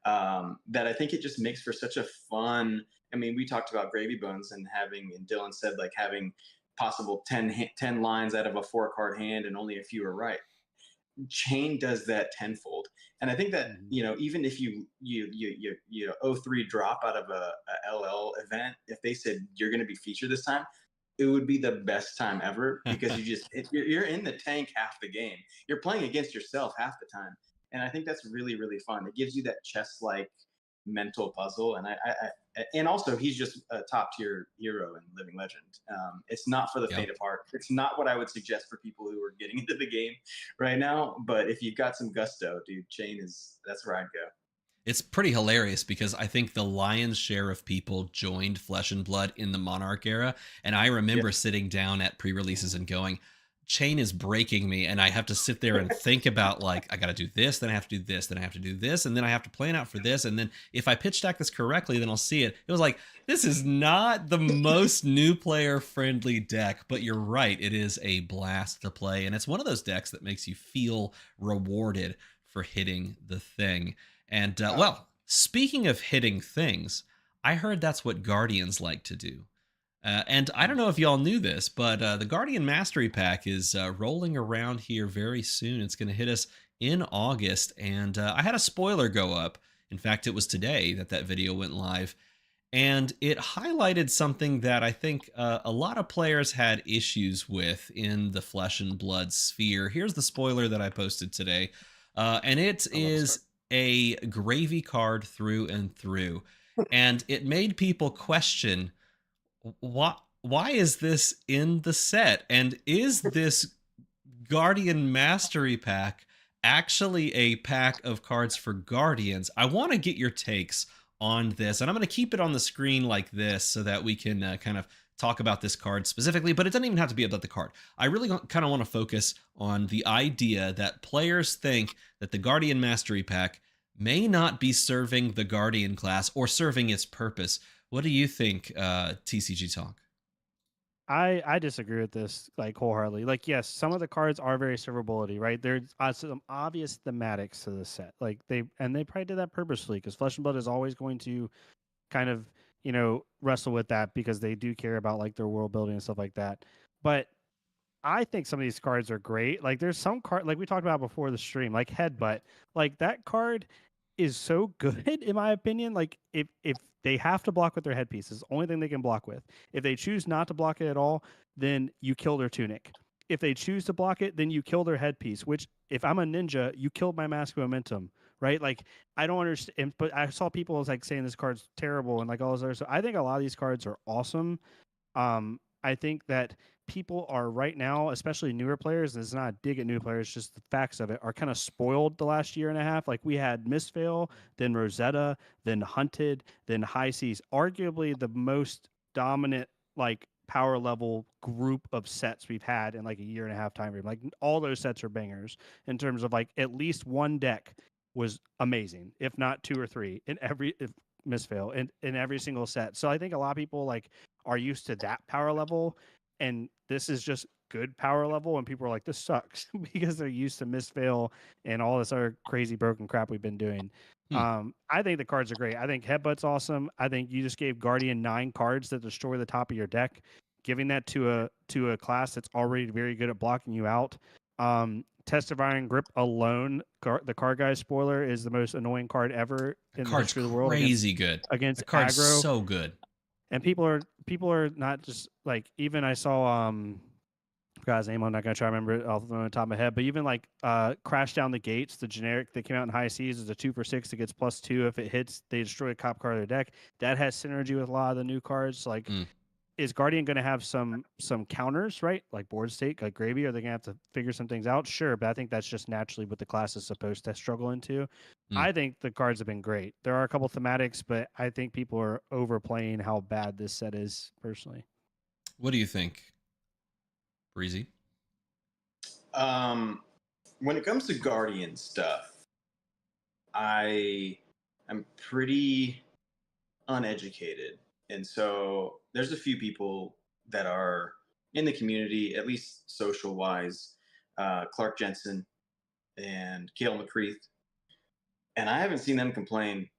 that I think it just makes for such a fun. I mean, we talked about Gravy Bones and Dylan said, like, having possible 10 lines out of a 4-card hand and only a few are right. Chain does that tenfold. And I think that, even if you 0-3 drop out of a LL event, if they said you're going to be featured this time, it would be the best time ever, because you're in the tank half the game. You're playing against yourself half the time. And I think that's really, really fun. It gives you that chess-like mental puzzle. And also, he's just a top tier hero and living legend. It's not for the faint of heart. It's not what I would suggest for people who are getting into the game right now. But if you've got some gusto, dude, Chain that's where I'd go. It's pretty hilarious because I think the lion's share of people joined Flesh and Blood in the Monarch era. And I remember sitting down at pre-releases and going, Chain is breaking me, and I have to sit there and think about, like, I got to do this, then I have to do this, then I have to do this, and then I have to plan out for this, and then if I pitch stack this correctly, then I'll see it. It was like, this is not the most new player friendly deck, but you're right, it is a blast to play, and it's one of those decks that makes you feel rewarded for hitting the thing. And well, speaking of hitting things, I heard that's what Guardians like to do. And I don't know if y'all knew this, but the Guardian Mastery Pack is rolling around here very soon. It's going to hit us in August, and I had a spoiler go up. In fact, it was today that video went live, and it highlighted something that I think a lot of players had issues with in the Flesh and Blood sphere. Here's the spoiler that I posted today, and it is a gravy card through and through, and it made people question, why is this in the set? And is this Guardian Mastery Pack actually a pack of cards for Guardians? I want to get your takes on this, and I'm going to keep it on the screen like this so that we can kind of talk about this card specifically, but it doesn't even have to be about the card. I really kind of want to focus on the idea that players think that the Guardian Mastery Pack may not be serving the Guardian class or serving its purpose. What do you think, TCG Talk? I disagree with this, like, wholeheartedly. Like, yes, some of the cards are very servability, right? There's some obvious thematics to the set. Like, they probably did that purposely, because Flesh and Blood is always going to kind of, wrestle with that, because they do care about, like, their world building and stuff like that. But I think some of these cards are great. Like, there's some card, like we talked about before the stream, like Headbutt. Like, that card is so good in my opinion. Like, if They have to block with their headpiece. It's the only thing they can block with. If they choose not to block it at all, then you kill their tunic. If they choose to block it, then you kill their headpiece, which if I'm a ninja, you killed my mask momentum, right? Like, I don't understand, but I saw people was like saying this card's terrible and like all this other stuff. I think a lot of these cards are awesome. I think that people are right now, especially newer players, and it's not a dig at new players, just the facts of it, are kind of spoiled the last year and a half. Like we had Mistveil, then Rosetta, then Hunted, then High Seas, arguably the most dominant like power level group of sets we've had in like a year and a half time frame. Like all those sets are bangers in terms of like at least one deck was amazing, if not two or three in every Mistveil in every single set. So I think a lot of people like are used to that power level, and this is just good power level, and people are like, this sucks because they're used to Mistveil and all this other crazy broken crap we've been doing. I think the cards are great. I think Headbutt's awesome. I think you just gave Guardian 9 cards that destroy the top of your deck. Giving that to a class that's already very good at blocking you out. Test of Iron Grip alone, the card guy spoiler, is the most annoying card ever in the history of the world. Crazy good. Against the card's aggro. So good. And people are not just like, even I saw forgot his name, I'm not gonna try to remember it off the top of my head, but even like Crash Down the Gates, the generic that came out in High Seas, is a 2 for 6 that gets +2 if it hits. They destroy a cop card of their deck. That has synergy with a lot of the new cards. Like, is Guardian going to have some counters, right? Like board state, like gravy? Are they going to have to figure some things out? Sure, but I think that's just naturally what the class is supposed to struggle into. I think the cards have been great. There are a couple thematics, but I think people are overplaying how bad this set is, personally. What do you think, Breezy? When it comes to Guardian stuff, I am pretty uneducated. And so there's a few people that are in the community, at least social wise, Clark Jensen and Cale McCreath. And I haven't seen them complain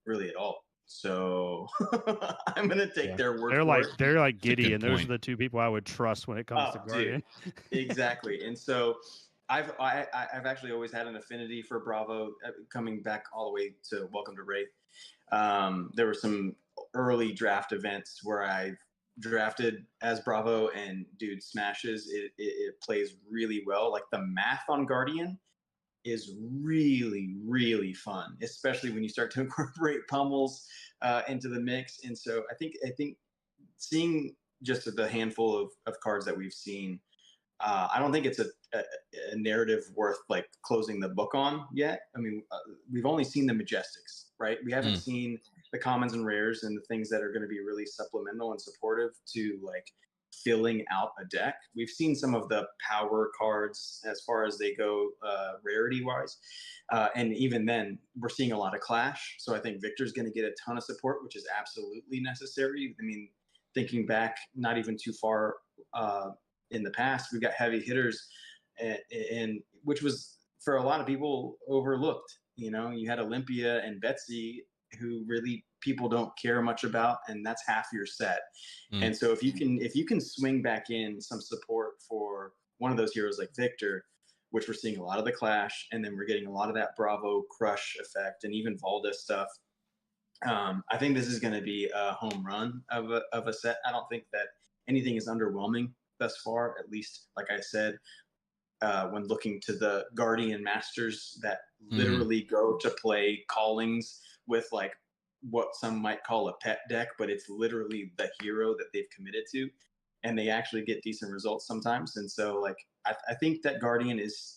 really at all. So I'm going to take their word for it. They're like giddy, and those are the two people I would trust when it comes to Guardian. Exactly. And so I've actually always had an affinity for Bravo, coming back all the way to Welcome to Wraith. There were some early draft events where I've drafted as Bravo, and dude smashes. It plays really well. Like the math on Guardian is really, really fun, especially when you start to incorporate pummels into the mix. And so I think seeing just the handful of cards that we've seen, I don't think it's a narrative worth like closing the book on yet. I mean, we've only seen the Majestics, right? We haven't seen the commons and rares and the things that are going to be really supplemental and supportive to like filling out a deck. We've seen some of the power cards as far as they go rarity wise. And even then we're seeing a lot of clash. So I think Victor's going to get a ton of support, which is absolutely necessary. I mean, thinking back, not even too far in the past, we've got heavy hitters and which was for a lot of people overlooked. You know, you had Olympia and Betsy, who really people don't care much about, and that's half your set. And so if you can swing back in some support for one of those heroes like Victor, which we're seeing a lot of the clash, and then we're getting a lot of that Bravo crush effect and even Valda stuff. I think this is going to be a home run of a set. I don't think that anything is underwhelming thus far, at least, like I said, when looking to the Guardian Masters that literally go to play Callings with like what some might call a pet deck, but it's literally the hero that they've committed to, and they actually get decent results sometimes. And so like I think that Guardian is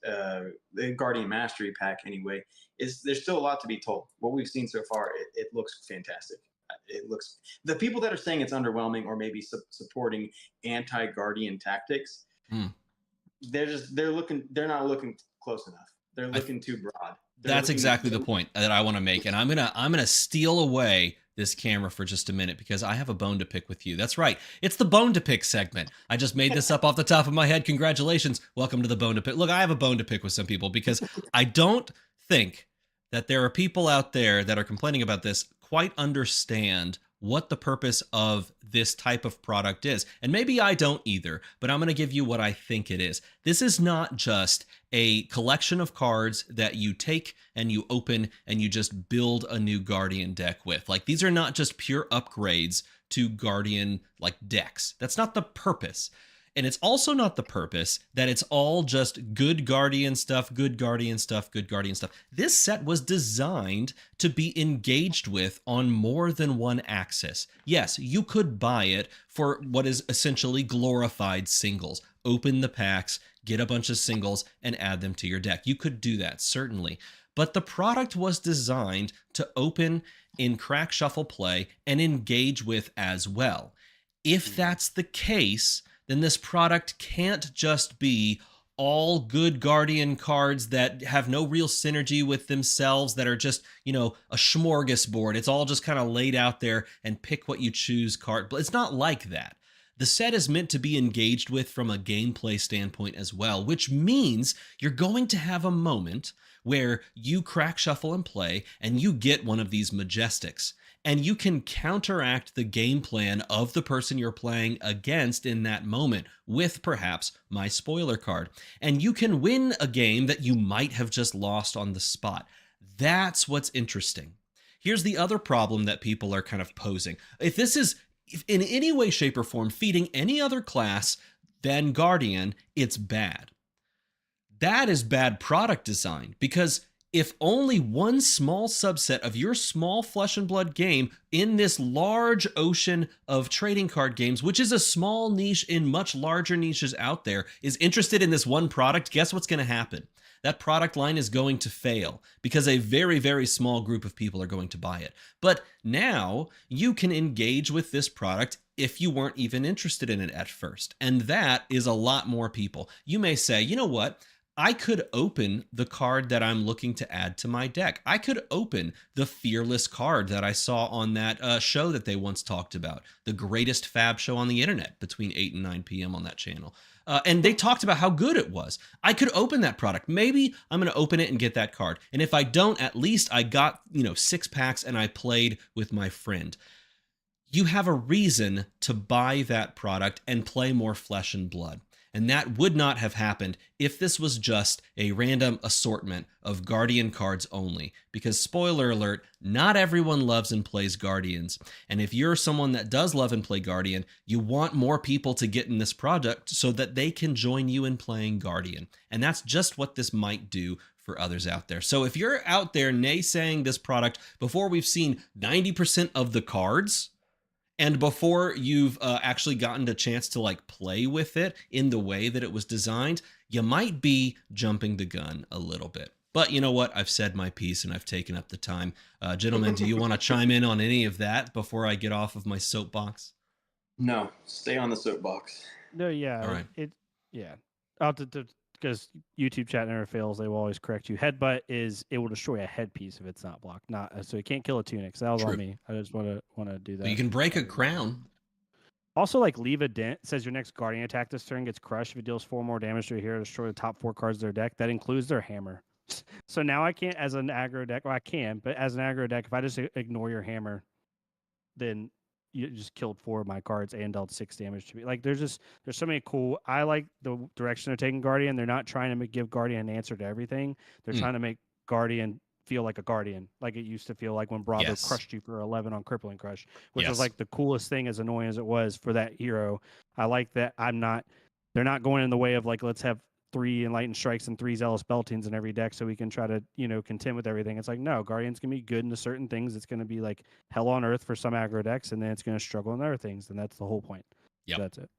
the Guardian Mastery pack anyway, there's still a lot to be told. What we've seen so far, it looks fantastic. It looks, the people that are saying it's underwhelming or maybe supporting anti-Guardian tactics, they're not looking close enough. They're looking too broad. That's exactly the point that I want to make. And I'm gonna steal away this camera for just a minute because I have a bone to pick with you. That's right. It's the bone to pick segment. I just made this up off the top of my head. Congratulations. Welcome to the bone to pick. Look, I have a bone to pick with some people because I don't think that there are people out there that are complaining about this quite understand what the purpose of this type of product is. And maybe I don't either, but I'm going to give you what I think it is. This is not just a collection of cards that you take and you open and you just build a new Guardian deck with. Like, these are not just pure upgrades to Guardian like decks. That's not the purpose. And it's also not the purpose that it's all just good Guardian stuff, good Guardian stuff, good Guardian stuff. This set was designed to be engaged with on more than one axis. Yes, you could buy it for what is essentially glorified singles. Open the packs, get a bunch of singles, and add them to your deck. You could do that, certainly. But the product was designed to open in crack shuffle play and engage with as well. If that's the case, then this product can't just be all good Guardian cards that have no real synergy with themselves, that are just, a smorgasbord. It's all just kind of laid out there and pick what you choose card. But it's not like that. The set is meant to be engaged with from a gameplay standpoint as well, which means you're going to have a moment where you crack shuffle and play and you get one of these Majestics. And you can counteract the game plan of the person you're playing against in that moment with perhaps my spoiler card. And you can win a game that you might have just lost on the spot. That's what's interesting. Here's the other problem that people are kind of posing. If this is in any way, shape, or form feeding any other class than Guardian, it's bad. That is bad product design, because if only one small subset of your small flesh and blood game in this large ocean of trading card games, which is a small niche in much larger niches out there, is interested in this one product, guess what's going to happen? That product line is going to fail because a very, very small group of people are going to buy it. But now you can engage with this product if you weren't even interested in it at first. And that is a lot more people. You may say, you know what? I could open the card that I'm looking to add to my deck. I could open the Fearless card that I saw on that show that they once talked about, the greatest fab show on the internet, between 8 and 9 p.m. on that channel. And they talked about how good it was. I could open that product. Maybe I'm going to open it and get that card. And if I don't, at least I got, 6 packs and I played with my friend. You have a reason to buy that product and play more flesh and blood. And that would not have happened if this was just a random assortment of Guardian cards only. Because, spoiler alert, not everyone loves and plays Guardians. And if you're someone that does love and play Guardian, you want more people to get in this product so that they can join you in playing Guardian. And that's just what this might do for others out there. So if you're out there naysaying this product before we've seen 90% of the cards, and before you've actually gotten a chance to play with it in the way that it was designed, you might be jumping the gun a little bit. But you know what? I've said my piece and I've taken up the time. Gentlemen, do you want to chime in on any of that before I get off of my soapbox? No, stay on the soapbox. No, yeah. All right. Yeah. Because YouTube chat never fails. They will always correct you. Headbutt it will destroy a headpiece if it's not blocked. So it can't kill a tunic. So that was True. on me. I just want to do that. But you can break a crown. Also, leave a dent. It says your next Guardian attack this turn gets crushed if it deals 4 more damage to a hero. Destroy the top 4 cards of their deck. That includes their hammer. So now I can't, as an aggro deck, well, I can, but as an aggro deck, if I just ignore your hammer, then you just killed 4 of my cards and dealt 6 damage to me. There's so many cool. I like the direction they're taking Guardian. They're not trying to give Guardian an answer to everything. They're trying to make Guardian feel like a Guardian, like it used to feel like when Bravo crushed you for 11 on Crippling Crush, which was the coolest thing, as annoying as it was for that hero. I like that. They're not going in the way of let's have 3 Enlightened Strikes and 3 Zealous Beltings in every deck so we can try to, contend with everything. It's no, Guardian's going to be good into certain things. It's going to be hell on earth for some aggro decks, and then it's going to struggle in other things, and that's the whole point. Yep. So that's it.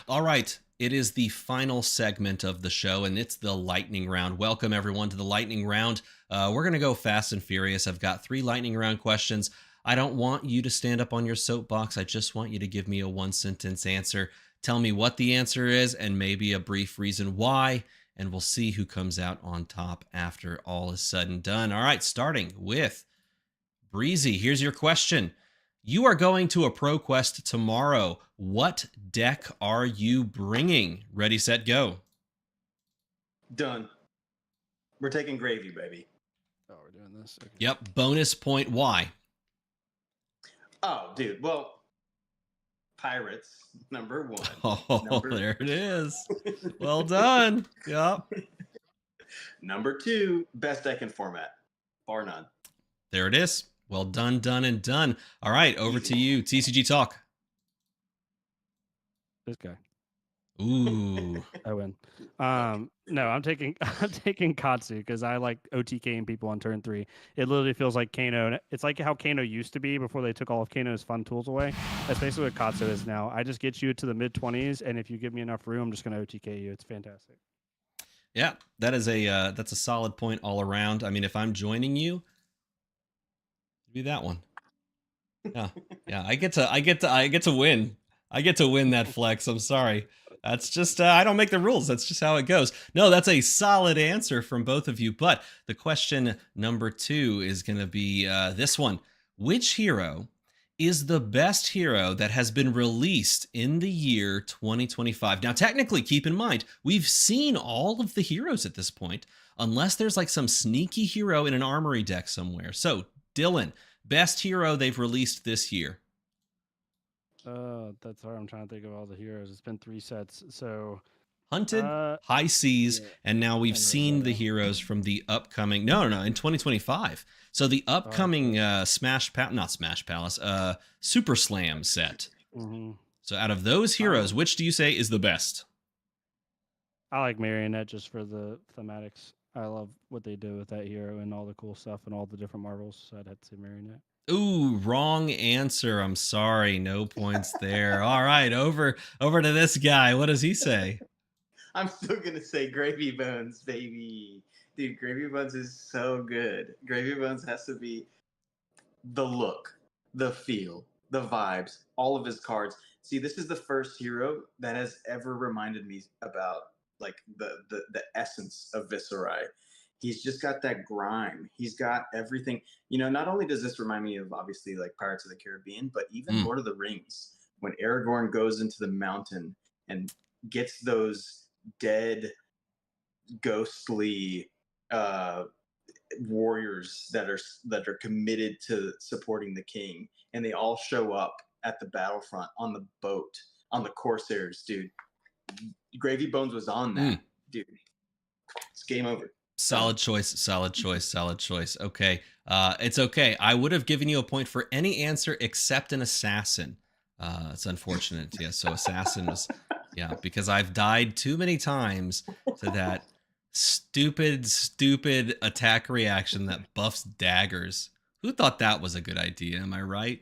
All right. It is the final segment of the show, and it's the lightning round. Welcome, everyone, to the lightning round. We're going to go fast and furious. I've got 3 lightning round questions. I don't want you to stand up on your soapbox. I just want you to give me a 1-sentence answer. Tell me what the answer is and maybe a brief reason why, and we'll see who comes out on top after all is said and done. All right, starting with Breezy. Here's your question. You are going to a ProQuest tomorrow. What deck are you bringing? Ready, set, go. Done. We're taking gravy, baby. Oh, we're doing this? Okay. Yep, bonus point. Why? Oh, dude. Well, Pirates, number 1. Oh, there it is. Well done. Yep. Number 2, best deck in format, bar none. There it is. Well done, done, and done. All right, over to you, TCG Talk. This guy. Ooh. I win. No, I'm taking Katsu because I like OTKing people on turn 3. It literally feels like Kano. It's like how Kano used to be before they took all of Kano's fun tools away. That's basically what Katsu is now. I just get you to the mid-20s, and if you give me enough room, I'm just going to OTK you. It's fantastic. Yeah, that's a solid point all around. I mean, if I'm joining you, it'd be that one. Yeah, yeah. I get to win. I get to win that flex. I'm sorry. That's just I don't make the rules. That's just how it goes. No, that's a solid answer from both of you. But the question number 2 is going to be this one: which hero is the best hero that has been released in the year 2025? Now, technically, keep in mind, we've seen all of the heroes at this point, unless there's like some sneaky hero in an armory deck somewhere. So, Dylan, best hero they've released this year. That's hard. I'm trying to think of all the heroes. It's been 3 sets. So Hunted, High Seas, yeah. and now we've And seen the Rosetta. heroes from the upcoming in 2025. So the upcoming not Smash Palace, Super Slam set. Mm-hmm. So out of those heroes, which do you say is the best? I like Marionette just for the thematics. I love what they do with that hero and all the cool stuff and all the different marvels. So I'd have to say Marionette. Ooh, wrong answer. I'm sorry. No points there. All right, over to this guy. What does he say? I'm still going to say Gravy Bones, baby. Dude, Gravy Bones is so good. Gravy Bones has to be the look, the feel, the vibes, all of his cards. See, this is the first hero that has ever reminded me about like the essence of Viserai. He's just got that grime. He's got everything. Not only does this remind me of obviously like Pirates of the Caribbean, but even Lord of the Rings, when Aragorn goes into the mountain and gets those dead, ghostly warriors that are committed to supporting the king, and they all show up at the battlefront on the boat on the Corsairs, dude. Gravy Bones was on that, dude. It's game over. Solid choice. Okay. It's okay. I would have given you a point for any answer except an assassin. It's unfortunate. Yeah. So assassin was, yeah, because I've died too many times to that stupid attack reaction that buffs daggers. Who thought that was a good idea? Am I right?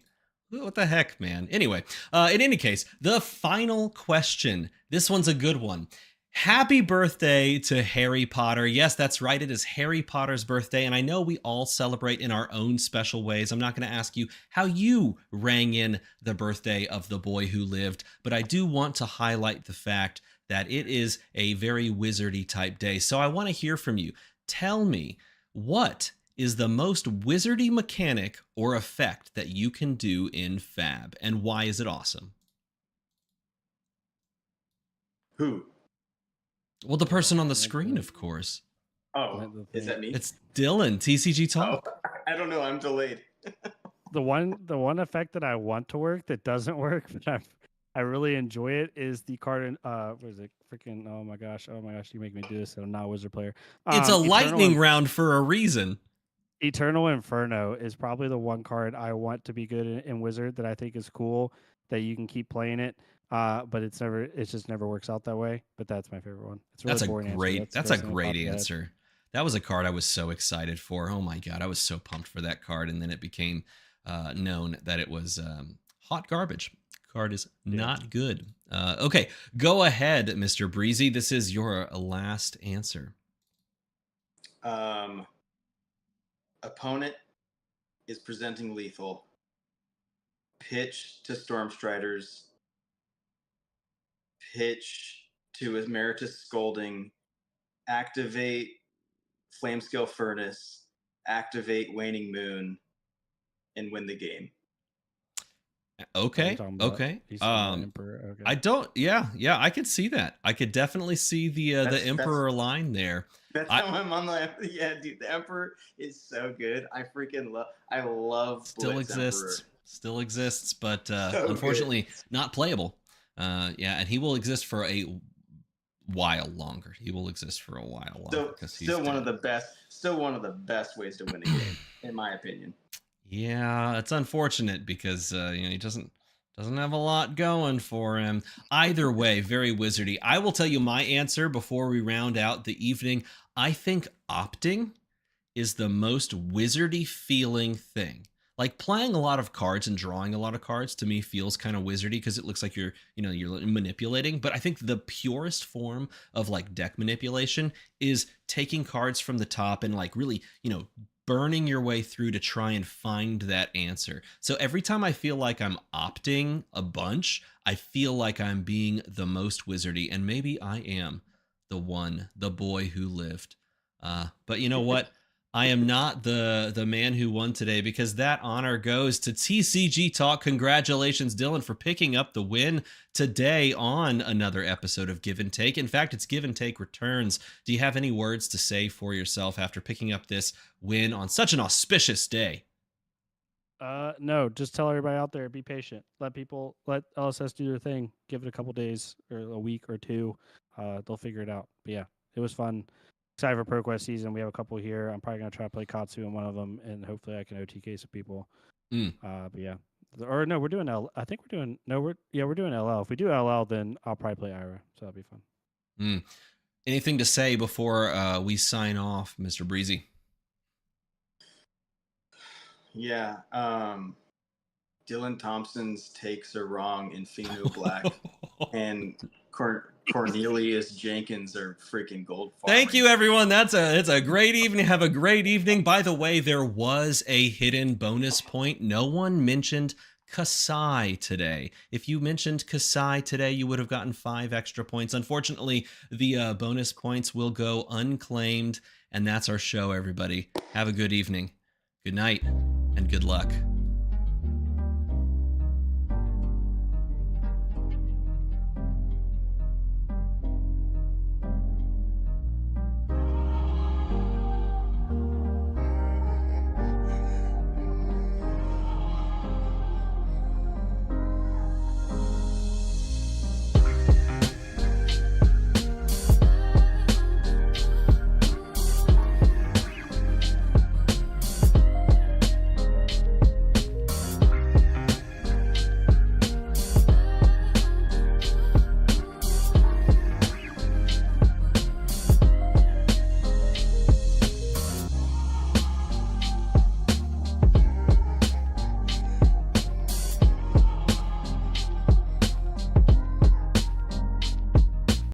What the heck, man? Anyway, in any case, the final question. This one's a good one. Happy birthday to Harry Potter. Yes, that's right. It is Harry Potter's birthday, and I know we all celebrate in our own special ways. I'm not going to ask you how you rang in the birthday of the boy who lived, but I do want to highlight the fact that it is a very wizardy type day. So I want to hear from you. Tell me, what is the most wizardy mechanic or effect that you can do in Fab, and why is it awesome? Who? Well, the person on the screen, of course. Oh, is that me? It's Dylan, TCG Talk. Oh, I don't know. I'm delayed. The one effect that I want to work that doesn't work, but I really enjoy it, is the card in what is it? Freaking oh my gosh, you make me do this, and I'm not a wizard player. It's a lightning round for a reason. Eternal Inferno is probably the one card I want to be good in Wizard that I think is cool, that you can keep playing it. But it just never works out that way. But that's my favorite one. It's really that's a great answer. That was a card I was so excited for. Oh my god, I was so pumped for that card, and then it became known that it was hot garbage. Card is not good. Okay, go ahead, Mr. Breezy. This is your last answer. Opponent is presenting lethal. Pitch to Stormstriders. Pitch to Emeritus Scolding. Activate Flamescale Furnace. Activate Waning Moon. And win the game. Okay. Emperor. Okay. I don't. Yeah. I could see that. I could definitely see the Emperor line there. That's how I'm on the. Yeah, dude, the Emperor is so good. I freaking love. I love. Still Blitz exists. Emperor. Still exists, but So unfortunately not playable. Yeah, and he will exist for a while longer. He will exist for a while longer because he's still one dead. of the best. Still one of the best ways to win a game, in my opinion. Yeah, it's unfortunate because he doesn't have a lot going for him. Either way, very wizardy. I will tell you my answer before we round out the evening. I think opting is the most wizardy feeling thing. Like playing a lot of cards and drawing a lot of cards to me feels kind of wizardy because it looks like you're manipulating. But I think the purest form of like deck manipulation is taking cards from the top and like really, burning your way through to try and find that answer. So every time I feel like I'm opting a bunch, I feel like I'm being the most wizardy, and maybe I am the boy who lived. But you know what? I am not the man who won today because that honor goes to TCG Talk. Congratulations, Dylan, for picking up the win today on another episode of Give and Take. In fact, it's Give and Take returns. Do you have any words to say for yourself after picking up this win on such an auspicious day? No, just tell everybody out there, be patient. Let LSS do their thing. Give it a couple days or a week or two. They'll figure it out. But yeah, it was fun. Excited for ProQuest season. We have a couple here. I'm probably gonna try to play Katsu in one of them, and hopefully I can OTK some people. But yeah, or no, we're doing L. I think we're doing we're doing LL. If we do LL, then I'll probably play Ira, so that'll be fun. Anything to say before we sign off, Mr. Breezy? Yeah, Dylan Thompson's takes are wrong in Pheno Black, and Cornelius Jenkins are freaking gold farming. Thank you, everyone. It's a great evening. Have a great evening. By the way, there was a hidden bonus point. No one mentioned Kasai today. If you mentioned Kasai today, you would have gotten 5 extra points. Unfortunately, the bonus points will go unclaimed, and that's our show, everybody. Have a good evening. Good night, and good luck.